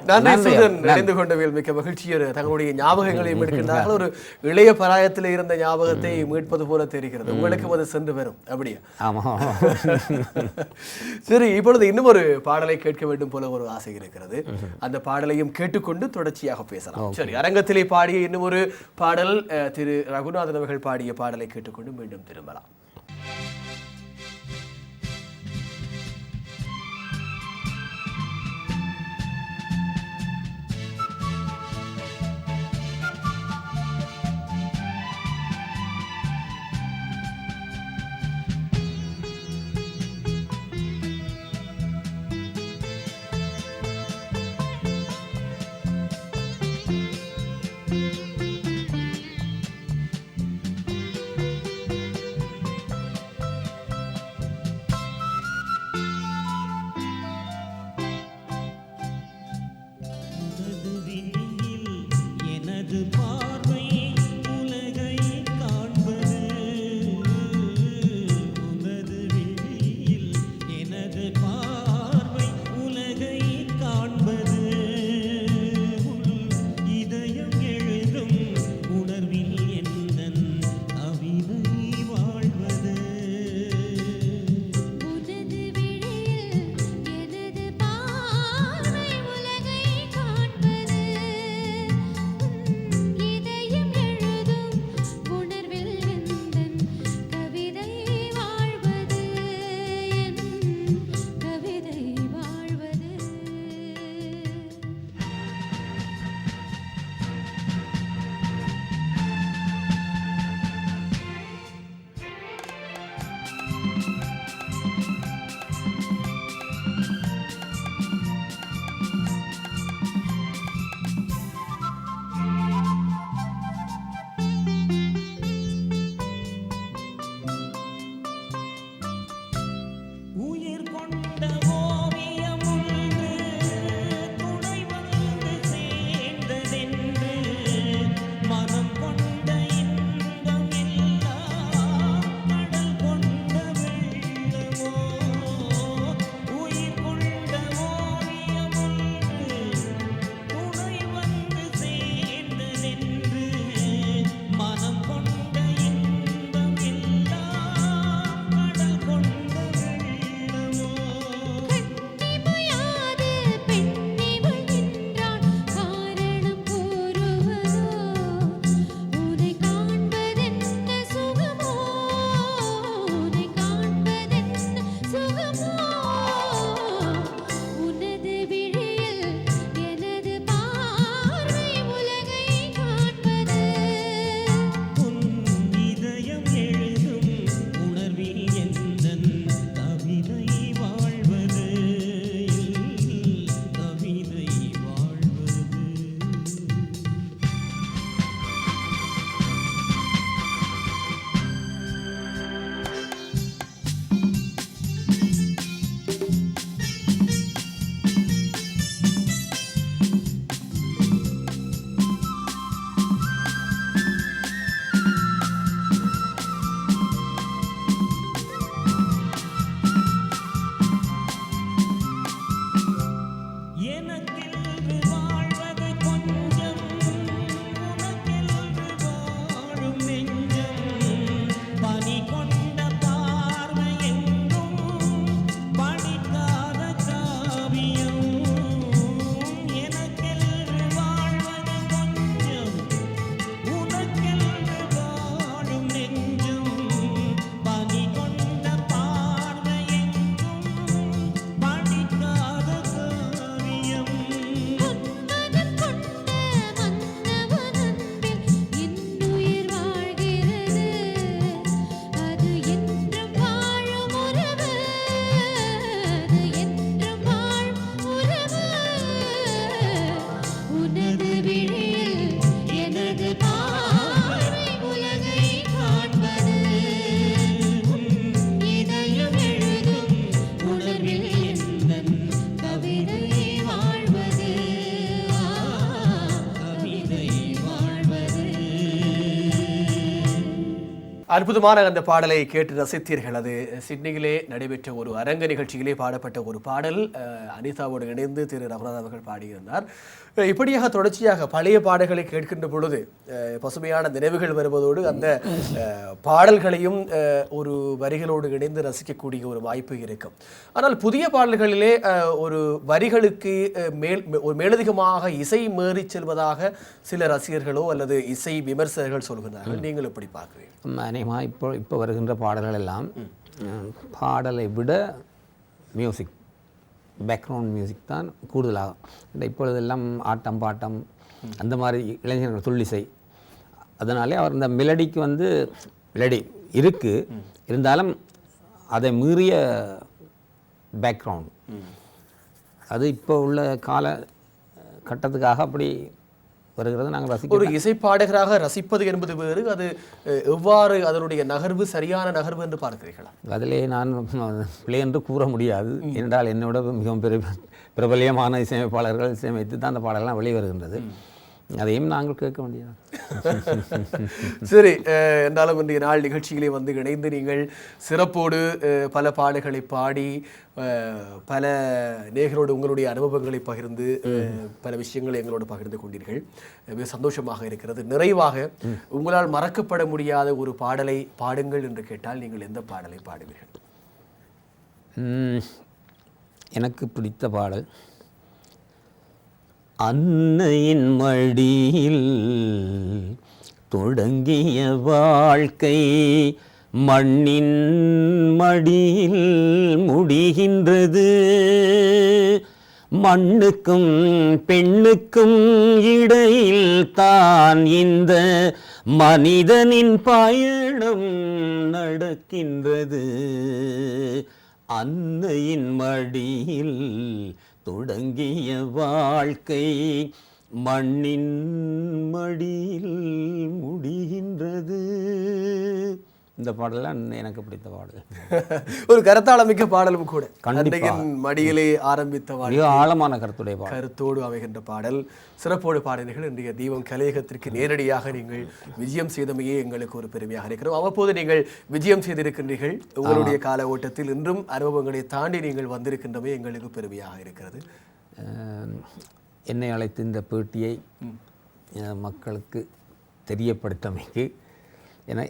நன்றி சுதன், இணைந்து கொண்டவில் மிக்க மகிழ்ச்சி. தங்களுடைய ஞாபகங்களை மீட்கின்றார்கள். ஒரு இளைய பராயத்தில் இருந்த ஞாபகத்தை மீட்பது போல தெரிகிறது. உங்களுக்கும் அது சென்று வரும், அப்படியா? சரி, இப்பொழுது இன்னும் ஒரு பாடலை கேட்க வேண்டும் போல ஒரு ஆசை இருக்கிறது. அந்த பாடலையும் கேட்டுக்கொண்டு தொடர்ச்சியாக பேசலாம். சரி, அரங்கத்திலே பாடிய இன்னும் ஒரு பாடல், திரு ரகுநாதன் அவர்கள் பாடிய பாடலை கேட்டுக்கொண்டு மீண்டும் திரும்பலாம். எனக்கென்று வாழ்வது கொஞ்சம் உனக்கென்று வாழும் நெஞ்சம் பனி கொண்ட பார்வை எங்கும் படிக்காத காவியம் எனக்கென்று வாழ்வது கொஞ்சம் உனக்கென்று வாழும் நெஞ்சம் பனி கொண்ட பார்வை எங்கும் படிக்காத காவியம் பொன்மனம் கொண்ட மன்னவனன்பில் என்னுயிர் வாழ்கிறது அது என்றும் வாழும் உறவு அது என்றும் வாழும் உறவு உனது விழியில் எனது பார்வை உலகை காண்பது உன் இதயம் எழுதும் உணர்வில் எந்தன் கவிதை வாழ்வது கவிதை வாழ்வது. அற்புதமான அந்த பாடலை கேட்டு ரசித்தீர்கள். அது சிட்னியிலே நடைபெற்ற ஒரு அரங்க நிகழ்ச்சியிலே பாடப்பட்ட ஒரு பாடல். அனிதாவோடு இணைந்து திரு ரகுநாத் அவர்கள் பாடியிருந்தார். இப்படியாக தொடர்ச்சியாக பழைய பாடல்களை கேட்கின்ற பொழுது பசுமையான நினைவுகள் வருவதோடு அந்த பாடல்களையும் ஒரு வரிகளோடு இணைந்து ரசிக்கக்கூடிய ஒரு வாய்ப்பு இருக்கும். ஆனால் புதிய பாடல்களிலே ஒரு வரிகளுக்கு ஒரு மேலதிகமாக இசை மேறி செல்வதாக சில ரசிகர்களோ அல்லது இசை விமர்சகர்கள் சொல்கிறார்கள். நீங்கள் எப்படி பார்க்கிறீர்கள்? அநேகமாக இப்போ வருகின்ற பாடல்கள் எல்லாம் பாடலை விட மியூசிக் பேக்ரவுண்ட் மியூசிக் தான் கூடுதலாகும். இப்பொழுதெல்லாம் ஆட்டம் பாட்டம் அந்த மாதிரி இளைஞர்கள் துள்ளிசை, அதனாலே அவர் இந்த மெலடிக்கு வந்து மெலடி இருக்குது, இருந்தாலும் அதை மீறிய பேக்ரவுண்ட் அது இப்போ உள்ள கால கட்டத்துக்காக அப்படி வருகிறது. நாங்கள் ரசிக்க ஒரு இசைப்பாடகராக ரசிப்பது என்பது வேறு, அது எவ்வாறு அதனுடைய நகர்வு சரியான நகர்வு என்று பார்க்கிறீர்களா? அதிலே நான் பிழை என்று கூற முடியாது. என்றால் என்னோட மிகவும் பிரபலியமான இசையமைப்பாளர்கள் இசையமைத்து தான் அந்த பாடலாம் வெளிவருகின்றது. அதையும் நாங்கள் கேட்க வேண்டியது. சரி, என்றாலும் இன்றைய நாள் நிகழ்ச்சியிலே வந்து இணைந்து நீங்கள் சிறப்போடு பல பாடல்களை பாடி பல நேயர்களோடு உங்களுடைய அனுபவங்களை பகிர்ந்து பல விஷயங்களை எங்களோடு பகிர்ந்து கொண்டீர்கள். மிக சந்தோஷமாக இருக்கிறது. நிறைவாக உங்களால் மறக்கப்பட முடியாத ஒரு பாடலை பாடுங்கள் என்று கேட்டால் நீங்கள் எந்த பாடலை பாடுவீர்கள்? எனக்கு பிடித்த பாடல் அன்னையின் மடியில் தொடங்கிய வாழ்க்கை மண்ணின் மடியில் முடிகின்றது. மண்ணுக்கும் பெண்ணுக்கும் இடையில் தான் இந்த மனிதனின் பயணம் நடக்கின்றது. அன்னையின் மடியில் தொடங்கிய வாழ்க்கை மண்ணின் மடியில் முடிகின்றது. இந்த பாடலாம் எனக்கு பிடித்த பாடல். ஒரு கருத்தாளமிக்க பாடலும் கூட. கண்டிப்பாக மடியிலே ஆரம்பித்த மிக ஆழமான கருத்துடைய பாடல், கருத்தோடு அமைகின்ற பாடல். சிறப்போடு பாடினீர்கள். இன்றைய தீபம் கலையகத்திற்கு நேரடியாக நீங்கள் விஜயம் செய்தமையே எங்களுக்கு ஒரு பெருமையாக இருக்கிறோம். அவ்வப்போது நீங்கள் விஜயம் செய்திருக்கின்றீர்கள். உங்களுடைய கால ஓட்டத்தில் இன்றும் அனுபவங்களை தாண்டி நீங்கள் வந்திருக்கின்றமே எங்களுக்கு பெருமையாக இருக்கிறது. என்னை அழைத்து இந்த பேட்டியை மக்களுக்கு தெரியப்படுத்தமைக்கு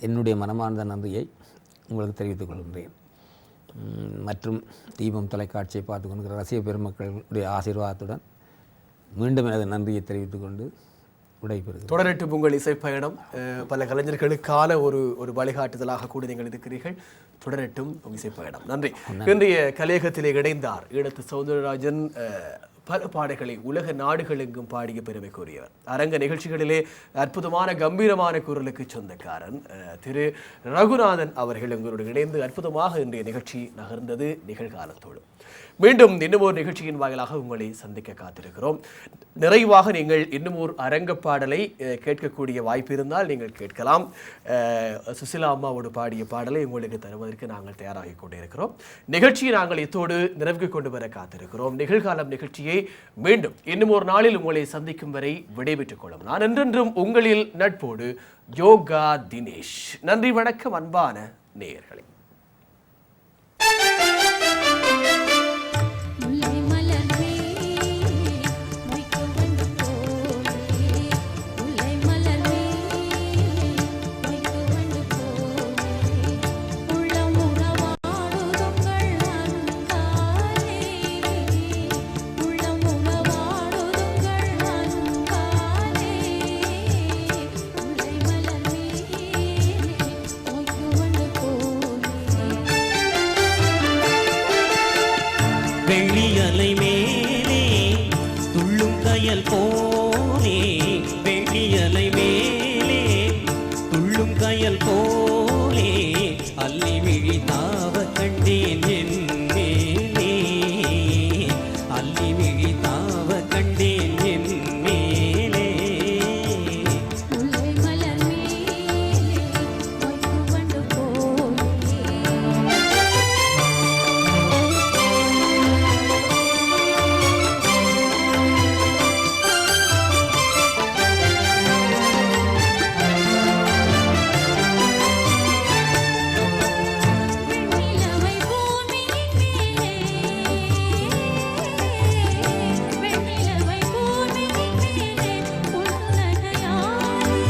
என்னுடைய மனமார்ந்த நன்றியை உங்களுக்கு தெரிவித்துக் கொள்கின்றேன். மற்றும் தீபம் தொலைக்காட்சியை பார்த்து கொண்டிருக்கிற ரசிக பெருமக்களுடைய ஆசீர்வாதத்துடன் மீண்டும் எனது நன்றியை தெரிவித்துக் கொண்டு விடைபெறுகிறேன். தொடரட்டும் உங்கள் இசைப்பயணம். பல கலைஞர்களுக்கான ஒரு வழிகாட்டுதலாக கூட நீங்கள் இருக்கிறீர்கள். தொடரட்டும் உங்கள் இசைப்பயணம். நன்றி. இன்றைய கலையகத்திலே இணைந்தார் ஈழத்து சௌந்தரராஜன். பல பாடல்களை உலக நாடுகளெங்கும் பாடிய பெருமைக்குரியவர். அரங்க நிகழ்ச்சிகளிலே அற்புதமான கம்பீரமான குரலுக்கு சொந்தக்காரன் திரு ரகுநாதன் அவர்கள் எங்களோடு இணைந்து அற்புதமாக இன்றைய நிகழ்ச்சி நகர்ந்தது. நிகழ்காலத்தோடு மீண்டும் இன்னும் ஒரு நிகழ்ச்சியின் வாயிலாக உங்களை சந்திக்க காத்திருக்கிறோம். நிறைவாக நீங்கள் இன்னும் ஒரு அரங்க பாடலை கேட்கக்கூடிய வாய்ப்பு இருந்தால் நீங்கள் கேட்கலாம். சுசிலா அம்மாவோடு பாடிய பாடலை உங்களுக்கு தருவதற்கு நாங்கள் தயாராகி கொண்டிருக்கிறோம். நிகழ்ச்சியை நாங்கள் இத்தோடு நிறைவுக்கு கொண்டு வர காத்திருக்கிறோம். நிகழ்காலம் நிகழ்ச்சியை மீண்டும் இன்னும் ஒரு நாளில் உங்களை சந்திக்கும் வரை விடைபெற்றுக் கொள்ளும் நான் என்றென்றும் உங்களில் நட்போடு யோகா தினேஷ். நன்றி, வணக்கம் அன்பான நேயர்களே. முல்லை மலர்மே கயல் போலே வெள்ளியலை மேலே துள்ளும் கயல் போலே அல்லி விழி தாவ கண்டேன் என் மேலே அல்லி விழி தாவ கண்டேன் என் மேலே முல்லை மலர் மேலே மொய்க்கு வண்டு போலே வெண்ணிலவை பூமியின் மேலே வெண்ணிலவை பூமியின் மேலே புன்னகையாலே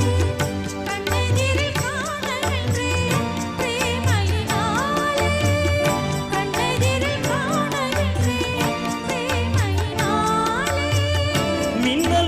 கண்ணெதிரில் காணகின்றேன் பிரேமையினாலே கண்ணெதிரில் காணகின்றேன் பிரேமையினாலே மின்னல்